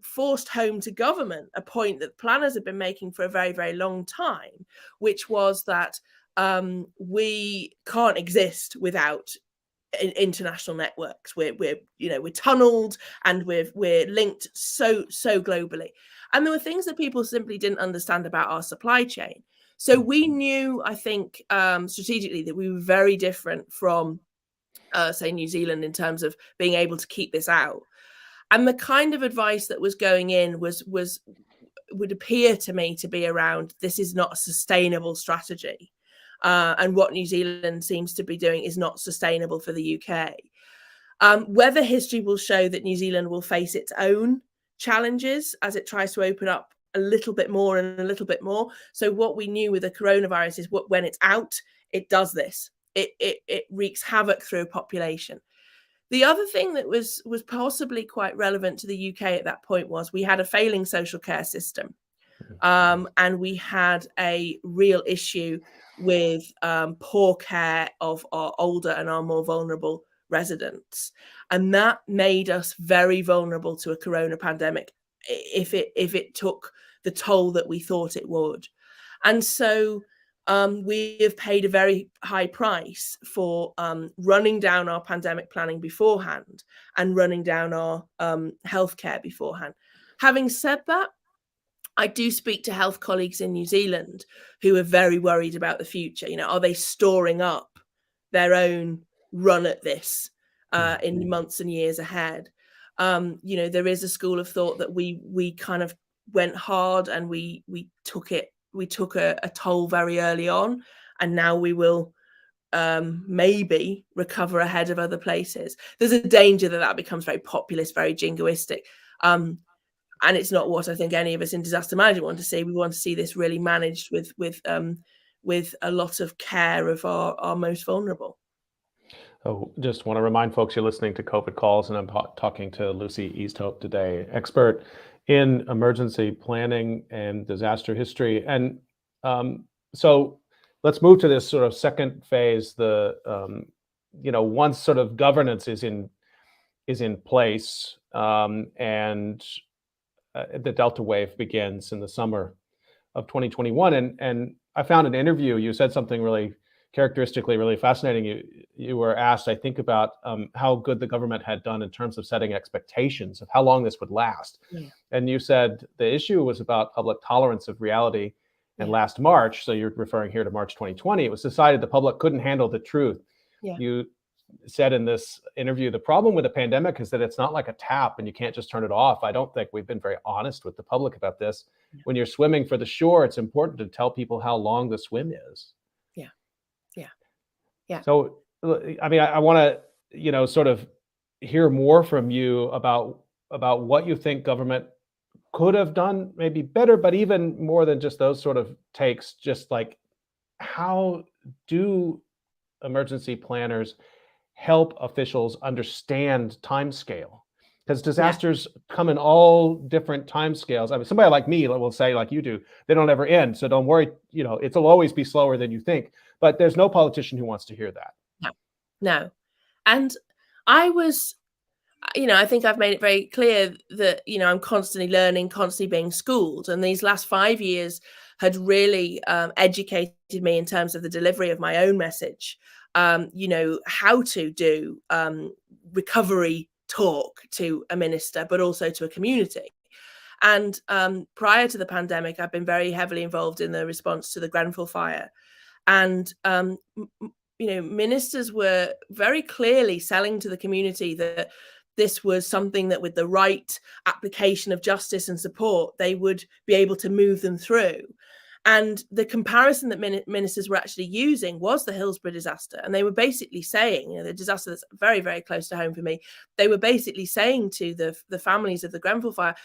Speaker 2: forced home to government a point that planners have been making for a very, very long time, which was that we can't exist without international networks. We're tunneled, and we're linked so globally. And there were things that people simply didn't understand about our supply chain. So we knew, I think, strategically, that we were very different from, say, New Zealand in terms of being able to keep this out. And the kind of advice that was going in would appear to me to be around, this is not a sustainable strategy. And what New Zealand seems to be doing is not sustainable for the UK. Whether history will show that New Zealand will face its own challenges as it tries to open up a little bit more and a little bit more. So what we knew with the coronavirus is when it's out, it does this. It wreaks havoc through a population. The other thing that was possibly quite relevant to the UK at that point was we had a failing social care system. And we had a real issue with poor care of our older and our more vulnerable residents. And that made us very vulnerable to a corona pandemic if it took the toll that we thought it would. And so we have paid a very high price for running down our pandemic planning beforehand and running down our healthcare beforehand. Having said that, I do speak to health colleagues in New Zealand who are very worried about the future. Are they storing up their own run at this in months and years ahead? There is a school of thought that we kind of went hard and we took a toll very early on, and now we will maybe recover ahead of other places. There's a danger that becomes very populist, very jingoistic. And it's not what I think any of us in disaster management want to see. We want to see this really managed with a lot of care of our most vulnerable.
Speaker 1: Oh, just want to remind folks you're listening to COVID Calls, and I'm talking to Lucy Easthope today, expert in emergency planning and disaster history. And so let's move to this sort of second phase. Once sort of governance is in place, and the Delta wave begins in the summer of 2021. And I found an interview, you said something really characteristically really fascinating. You were asked, I think, about how good the government had done in terms of setting expectations of how long this would last. Yeah. And you said the issue was about public tolerance of reality. And last March, so you're referring here to March 2020, it was decided the public couldn't handle the truth. Yeah. You said in this interview, the problem with the pandemic is that it's not like a tap and you can't just turn it off. I don't think we've been very honest with the public about this. Yeah. When you're swimming for the shore, it's important to tell people how long the swim is. Yeah. So, I mean, I want to, sort of hear more from you about what you think government could have done maybe better, but even more than just those sort of takes, just like, how do emergency planners help officials understand timescale? Because disasters come in all different timescales. I mean, somebody like me will say, like you do, they don't ever end. So don't worry, it'll always be slower than you think. But there's no politician who wants to hear that.
Speaker 2: No. And I was, I think I've made it very clear that, I'm constantly learning, constantly being schooled. And these last 5 years had really educated me in terms of the delivery of my own message. How to do recovery talk to a minister, but also to a community. And prior to the pandemic, I've been very heavily involved in the response to the Grenfell fire. And, ministers were very clearly selling to the community that this was something that with the right application of justice and support, they would be able to move them through. And the comparison that ministers were actually using was the Hillsborough disaster. And they were basically saying, the disaster that's very, very close to home for me, they were basically saying to the families of the Grenfell fire,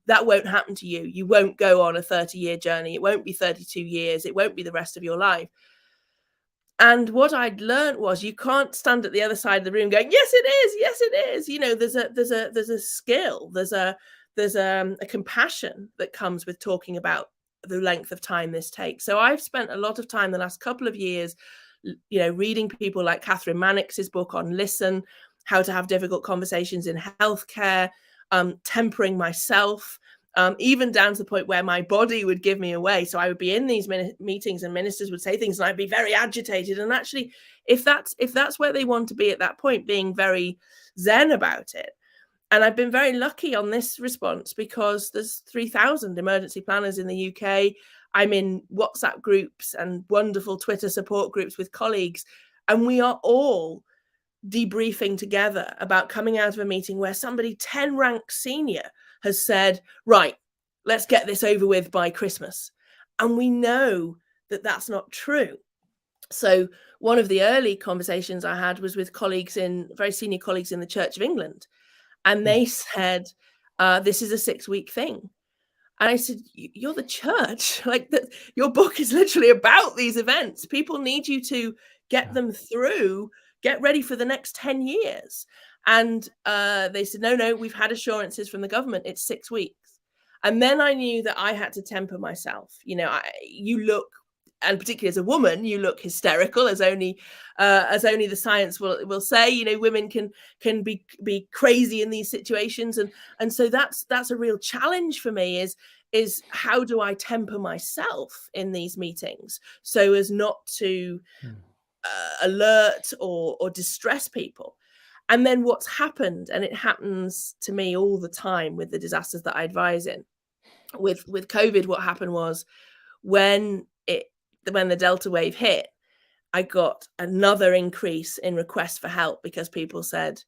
Speaker 2: that won't happen to you. You won't go on a 30-year journey. It won't be 32 years. It won't be the rest of your life. And what I'd learned was you can't stand at the other side of the room going, yes, it is. Yes, it is. There's a skill. There's a compassion that comes with talking about the length of time this takes. So I've spent a lot of time the last couple of years, reading people like Catherine Mannix's book on Listen, how to have difficult conversations in healthcare, tempering myself, even down to the point where my body would give me away. So I would be in these meetings and ministers would say things and I'd be very agitated. And actually, if that's where they want to be at that point, being very zen about it. And I've been very lucky on this response because there's 3,000 emergency planners in the UK. I'm in WhatsApp groups and wonderful Twitter support groups with colleagues. And we are all debriefing together about coming out of a meeting where somebody 10 ranks senior has said, right, let's get this over with by Christmas. And we know that that's not true. So one of the early conversations I had was with very senior colleagues in the Church of England. And they said, this is a 6-week thing. And I said, you're the church. Like, your book is literally about these events. People need you to get them through, get ready for the next 10 years. And they said, no, we've had assurances from the government. It's 6 weeks. And then I knew that I had to temper myself. You look, and particularly as a woman, you look hysterical, as only the science will say. Women can be crazy in these situations, and so that's a real challenge for me. Is how do I temper myself in these meetings so as not to alert or distress people? And then what's happened, and it happens to me all the time with the disasters that I advise in, with COVID, what happened was when the Delta wave hit, I got another increase in requests for help because people said,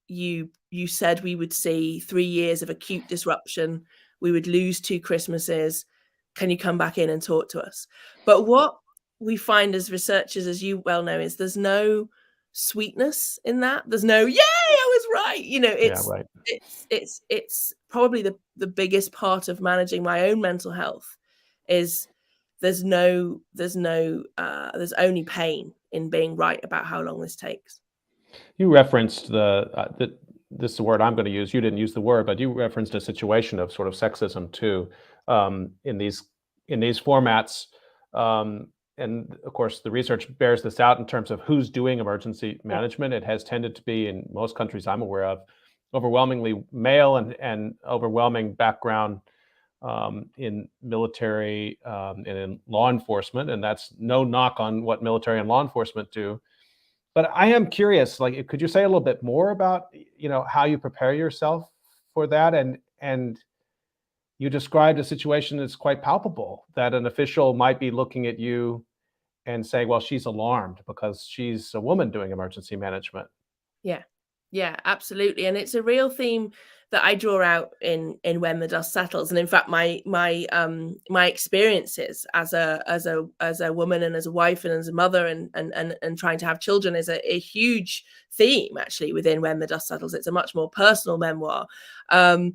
Speaker 2: you said we would see 3 years of acute disruption. We would lose 2 Christmases. Can you come back in and talk to us? But what we find as researchers, as you well know, is there's no sweetness in that. There's no, yay, I was right. It's probably the biggest part of managing my own mental health is there's only pain in being right about how long this takes.
Speaker 1: You referenced this is the word I'm going to use. You didn't use the word, but you referenced a situation of sort of sexism too in these formats. And of course, the research bears this out in terms of who's doing emergency management. It has tended to be, in most countries I'm aware of, overwhelmingly male and overwhelming background in military and in law enforcement. And that's no knock on what military and law enforcement do. But I am curious, like, could you say a little bit more about, how you prepare yourself for that? And you described a situation that's quite palpable, that an official might be looking at you and saying, well, she's alarmed because she's a woman doing emergency management.
Speaker 2: Yeah, absolutely. And it's a real theme that I draw out in When the Dust Settles. And in fact, my experiences as a woman and as a wife and as a mother and trying to have children is a huge theme actually within When the Dust Settles. It's a much more personal memoir. In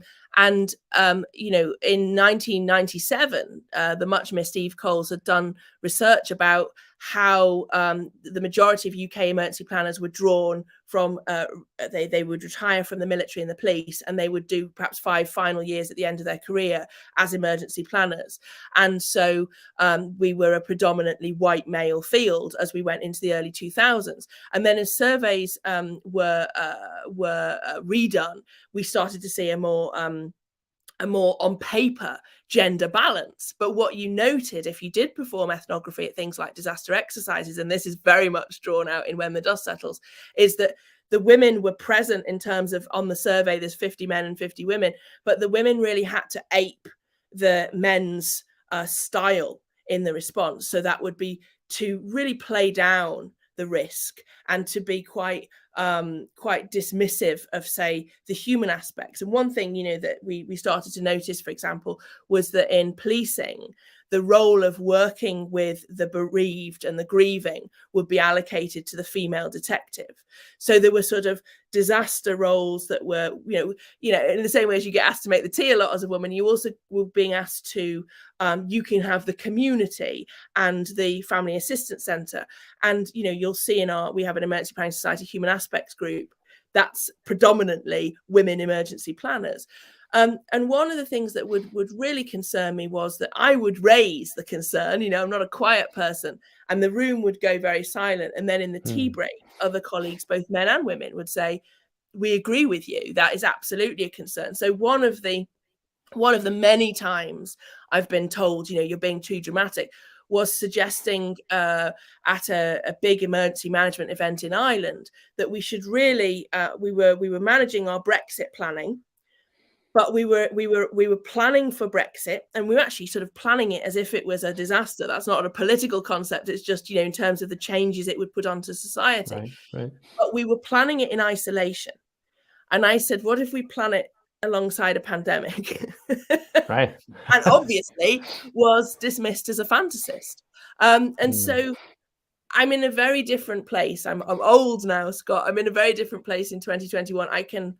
Speaker 2: 1997, the much missed Eve Coles had done research about how the majority of UK emergency planners were drawn from, they would retire from the military and the police, and they would do perhaps 5 final years at the end of their career as emergency planners. And so we were a predominantly white male field as we went into the early 2000s. And then as surveys were redone, we started to see a more on paper gender balance. But what you noted, if you did perform ethnography at things like disaster exercises, and this is very much drawn out in When the Dust Settles, is that the women were present in terms of, on the survey, there's 50 men and 50 women, but the women really had to ape the men's style in the response. So that would be to really play down the risk and to be quite dismissive of, say, the human aspects. And one thing, that we started to notice, for example, was that in policing, the role of working with the bereaved and the grieving would be allocated to the female detective. So there were sort of disaster roles that were, in the same way as you get asked to make the tea a lot as a woman, you also were being asked to, you can have the community and the family assistance centre. And, you'll see we have an Emergency Planning Society Human Aspects group that's predominantly women emergency planners. And one of the things that would really concern me was that I would raise the concern, I'm not a quiet person, and the room would go very silent. And then in the tea break, other colleagues, both men and women, would say, we agree with you. That is absolutely a concern. So one of the many times I've been told, you're being too dramatic, was suggesting at a big emergency management event in Ireland that we should really, we were managing our Brexit planning. But we were planning for Brexit, and we were actually sort of planning it as if it was a disaster. That's not a political concept. It's just, in terms of the changes it would put onto society.
Speaker 1: Right.
Speaker 2: But we were planning it in isolation. And I said, what if we plan it alongside a pandemic?
Speaker 1: Right.
Speaker 2: And obviously was dismissed as a fantasist. And so I'm in a very different place. I'm old now, Scott. I'm in a very different place in 2021. I can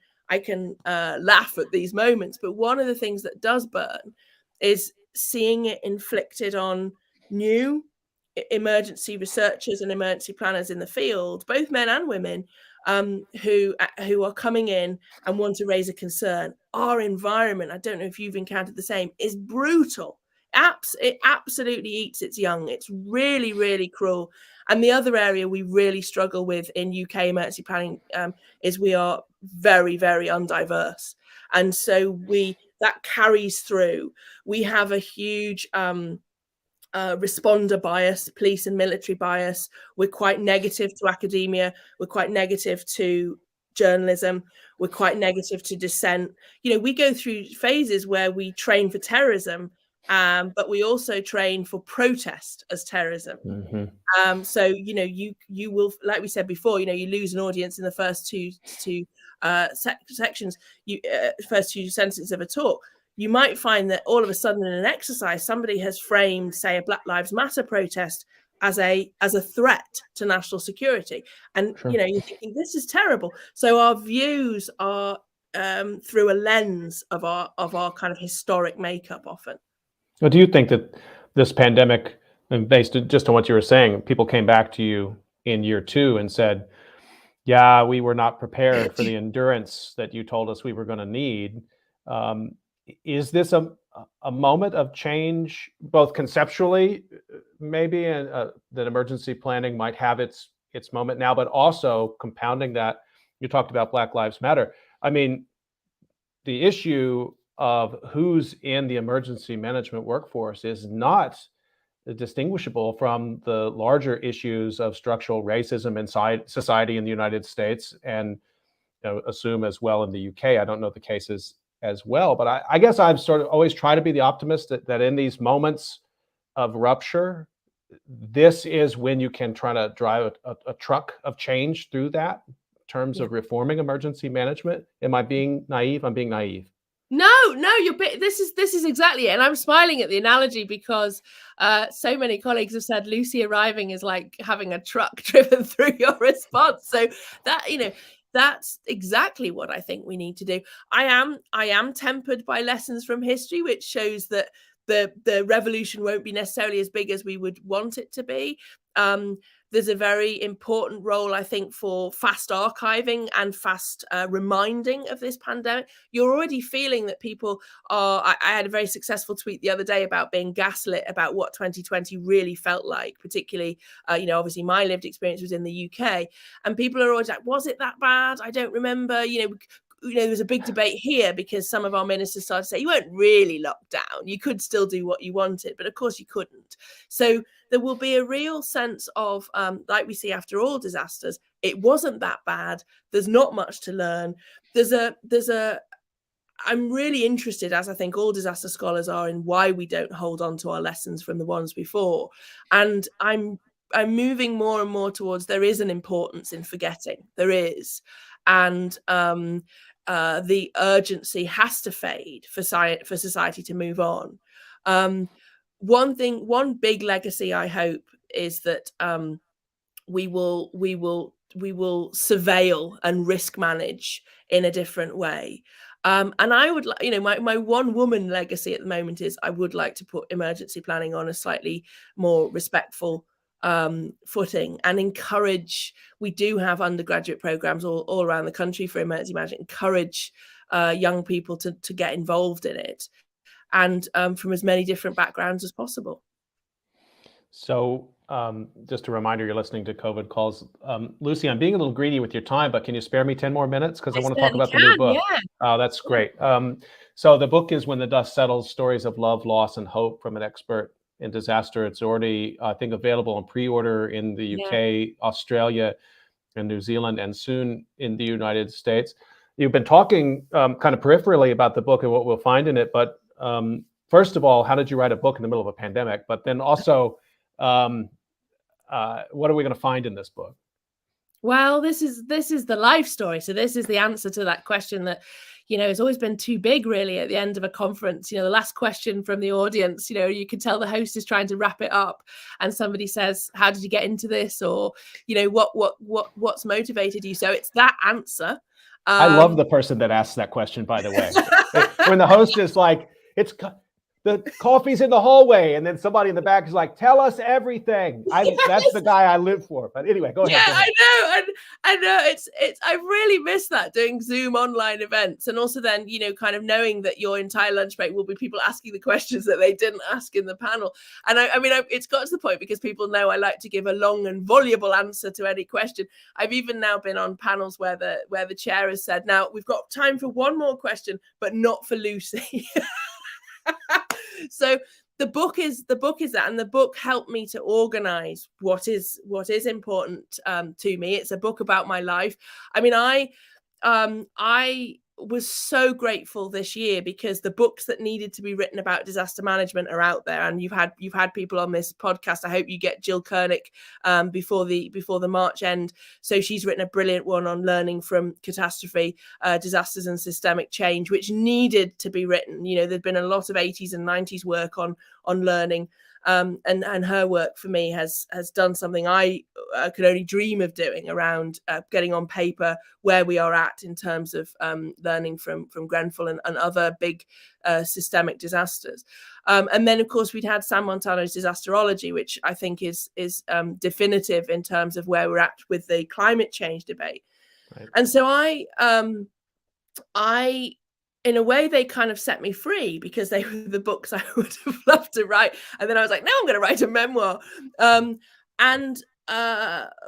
Speaker 2: laugh at these moments, but one of the things that does burn is seeing it inflicted on new emergency researchers and emergency planners in the field, both men and women, who are coming in and want to raise a concern. Our environment, I don't know if you've encountered the same, is brutal. It absolutely eats its young. It's really, really cruel. And the other area we really struggle with in UK emergency planning is we are very, very undiverse. And so that carries through. We have a huge responder bias, police and military bias. We're quite negative to academia. We're quite negative to journalism. We're quite negative to dissent. We go through phases where we train for terrorism, but we also train for protest as terrorism. So you will, like we said before, you lose an audience in the first two sections, first two sentences of a talk. You might find that all of a sudden in an exercise, somebody has framed, say, a Black Lives Matter protest as a threat to national security, and
Speaker 1: Sure.
Speaker 2: you're thinking this is terrible. So our views are through a lens of our kind of historic makeup often.
Speaker 1: Well, do you think that this pandemic, and based just on what you were saying, people came back to you in year 2 and said, yeah, we were not prepared for the endurance that you told us we were going to need? Is this a moment of change, both conceptually, maybe, and that emergency planning might have its moment now, but also compounding that, you talked about Black Lives Matter. I mean, the issue of who's in the emergency management workforce is not distinguishable from the larger issues of structural racism inside society in the United States, and assume as well in the UK. I don't know the cases as well, but I guess I've sort of always tried to be the optimist that in these moments of rupture, this is when you can try to drive a truck of change through that in terms of reforming emergency management. Am I being naive? I'm being naive.
Speaker 2: No, this is exactly it. And I'm smiling at the analogy because so many colleagues have said Lucy arriving is like having a truck driven through your response. So that, that's exactly what I think we need to do. I am tempered by lessons from history, which shows that the revolution won't be necessarily as big as we would want it to be. There's a very important role, I think, for fast archiving and fast reminding of this pandemic. You're already feeling that people are. I had a very successful tweet the other day about being gaslit about what 2020 really felt like, particularly, obviously my lived experience was in the UK, and people are always like, was it that bad? I don't remember. There was a big debate here because some of our ministers started to say, you weren't really locked down. You could still do what you wanted, but of course you couldn't. So there will be a real sense of, like we see after all disasters, it wasn't that bad. There's not much to learn. I'm really interested, as I think all disaster scholars are, in why we don't hold on to our lessons from the ones before. And I'm moving more and more towards there is an importance in forgetting. There is. And the urgency has to fade for society to move on. One big legacy I hope is that we will surveil and risk manage in a different way. And I would like, my one woman legacy at the moment is I would like to put emergency planning on a slightly more respectful footing and encourage. We do have undergraduate programs all around the country for emergency management. Encourage young people to get involved in it, and from as many different backgrounds as possible.
Speaker 1: So just a reminder, you're listening to COVID Calls. Lucy, I'm being a little greedy with your time, but can you spare me 10 more minutes? Because I want to talk about the new book.
Speaker 2: Yeah.
Speaker 1: Oh, that's great. So the book is When the Dust Settles, Stories of Love, Loss, and Hope from an Expert in Disaster. It's already, I think, available on pre-order in the UK, Australia, and New Zealand, and soon in the United States. you've been talking kind of peripherally about the book and what we'll find in it, but first of all, how did you write a book in the middle of a pandemic? But then also, what are we going to find in this book?
Speaker 2: Well, this is the life story. So this is the answer to that question that, has always been too big, really, at the end of a conference. The last question from the audience, you can tell the host is trying to wrap it up, and somebody says, "How did you get into this?" Or, what's motivated you? So it's that answer.
Speaker 1: I love the person that asks that question, by the way. When the host is like, the coffee's in the hallway, and then somebody in the back is like, "Tell us everything."
Speaker 2: Yes.
Speaker 1: That's the guy I live for. But anyway, go ahead.
Speaker 2: Yeah, I know. It's I really miss that, doing Zoom online events, and also then kind of knowing that your entire lunch break will be people asking the questions that they didn't ask in the panel. And I mean, it's got to the point because people know I like to give a long and voluble answer to any question. I've even now been on panels where the chair has said, "Now we've got time for one more question, but not for Lucy." So the book is that, and the book helped me to organize what is important to me. It's a book about my life. I mean, I was so grateful this year because the books that needed to be written about disaster management are out there, and you've had people on this podcast. I hope you get Jill Kernick before the March end. So she's written a brilliant one on learning from catastrophe, disasters and systemic change, which needed to be written. There'd been a lot of 80s and 90s work on learning. And her work for me has done something I could only dream of doing around getting on paper where we are at in terms of learning from Grenfell and other big systemic disasters. And then, of course, we'd had Sam Montano's Disasterology, which I think is definitive in terms of where we're at with the climate change debate. Right. And so I in a way, they kind of set me free because they were the books I would have loved to write. And then I was like, now I'm going to write a memoir.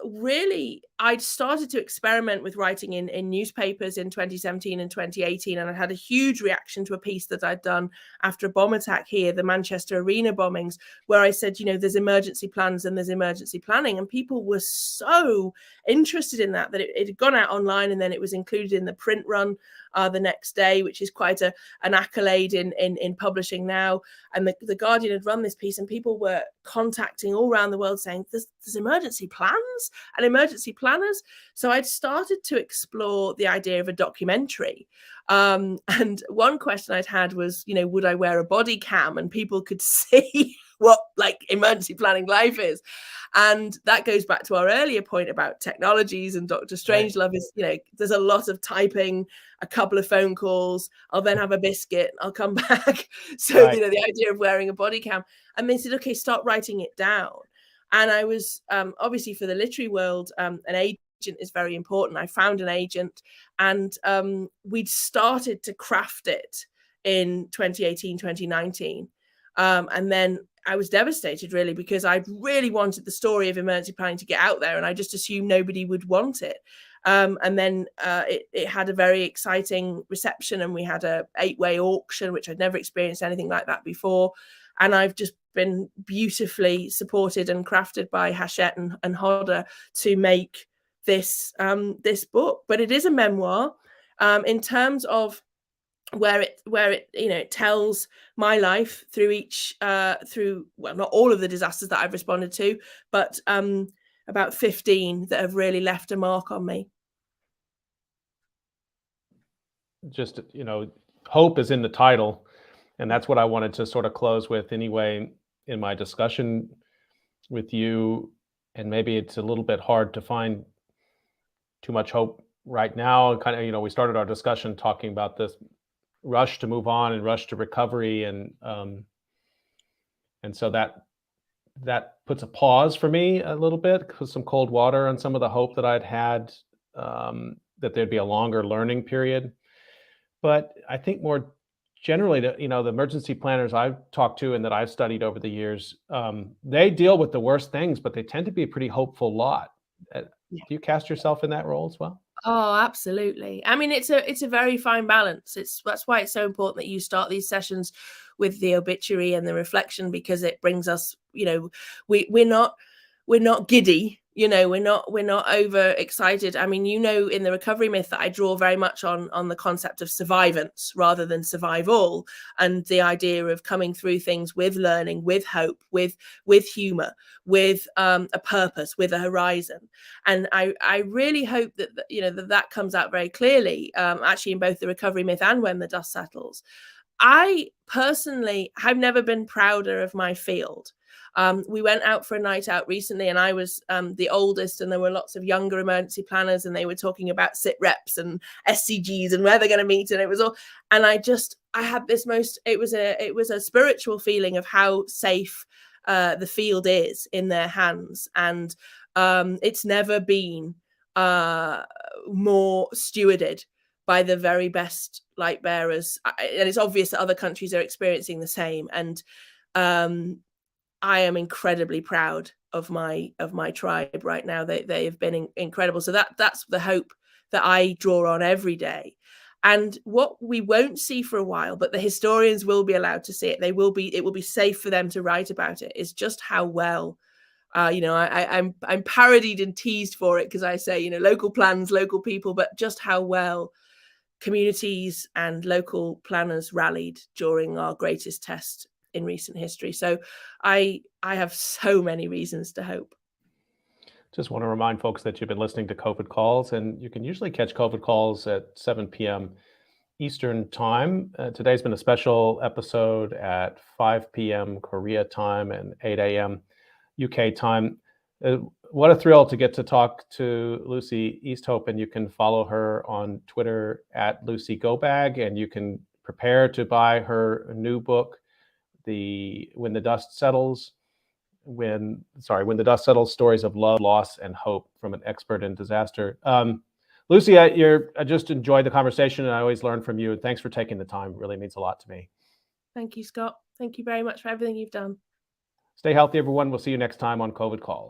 Speaker 2: Really, I'd started to experiment with writing in newspapers in 2017 and 2018. And I had a huge reaction to a piece that I'd done after a bomb attack here, the Manchester Arena bombings, where I said, there's emergency plans and there's emergency planning. And people were so interested in that it had gone out online, and then it was included in the print run the next day, which is quite an accolade in publishing now. And the Guardian had run this piece, and people were contacting all around the world saying, there's emergency plans and emergency planners. So I'd started to explore the idea of a documentary. And one question I'd had was, would I wear a body cam and people could see what emergency planning life is? And that goes back to our earlier point about technologies and Dr. Strangelove. Is there's a lot of typing, a couple of phone calls, I'll then have a biscuit, I'll come back. So the idea of wearing a body cam. And they said, okay, start writing it down. And I was obviously, for the literary world, an agent is very important. I found an agent, and we'd started to craft it in 2018, 2019. And then I was devastated, really, because I really wanted the story of emergency planning to get out there, and I just assumed nobody would want it. And then it had a very exciting reception, and we had a 8-way auction, which I'd never experienced anything like that before. And I've just been beautifully supported and crafted by Hachette and Hodder to make this book. But it is a memoir in terms of where it tells my life through not all of the disasters that I've responded to, but about 15 that have really left a mark on me.
Speaker 1: Just, hope is in the title, and that's what I wanted to sort of close with anyway in my discussion with you. And maybe it's a little bit hard to find too much hope right now. Kind of, we started our discussion talking about this rush to move on and rush to recovery, and so that puts a pause for me a little bit, because some cold water on some of the hope that I'd had, that there'd be a longer learning period. But I think more generally, the emergency planners I've talked to and that I've studied over the years, they deal with the worst things, but they tend to be a pretty hopeful lot. Do you cast yourself in that role as well?
Speaker 2: Oh, absolutely. I mean, it's a very fine balance. That's why it's so important that you start these sessions with the obituary and the reflection, because it brings us, we're not giddy You know, we're not over excited. I mean, you know, in the recovery myth that I draw very much on the concept of survivance rather than survival, and the idea of coming through things with learning, with hope, with humor, with a purpose, with a horizon. And I really hope that, you know, that comes out very clearly, actually, in both the recovery myth and When the Dust Settles. I personally have never been prouder of my field. We went out for a night out recently, and I was the oldest, and there were lots of younger emergency planners, and they were talking about sit reps and SCGs and where they're going to meet, and it was all. And I had this it was a spiritual feeling of how safe the field is in their hands, and it's never been more stewarded by the very best light bearers, and it's obvious that other countries are experiencing the same. And I am incredibly proud of my tribe right now. They have been incredible. So that's the hope that I draw on every day. And what we won't see for a while, but the historians will be allowed to see it. It will be safe for them to write about it. Is just how well. You know, I'm parodied and teased for it because I say, you know, local plans, local people, but just how well communities and local planners rallied during our greatest test in recent history. So I have so many reasons to hope.
Speaker 1: Just want to remind folks that you've been listening to COVID Calls, and you can usually catch COVID Calls at 7 p.m. Eastern Time. Today's been a special episode at 5 p.m. Korea time and 8 a.m. UK time. What a thrill to get to talk to Lucy Easthope, and you can follow her on Twitter at LucyGobag, and you can prepare to buy her new book, When the Dust Settles, When the Dust Settles, Stories of Love, Loss, and Hope from an Expert in Disaster. Lucy, I just enjoyed the conversation, and I always learn from you. And thanks for taking the time. It really means a lot to me.
Speaker 2: Thank you, Scott. Thank you very much for everything you've done.
Speaker 1: Stay healthy, everyone. We'll see you next time on COVID Calls.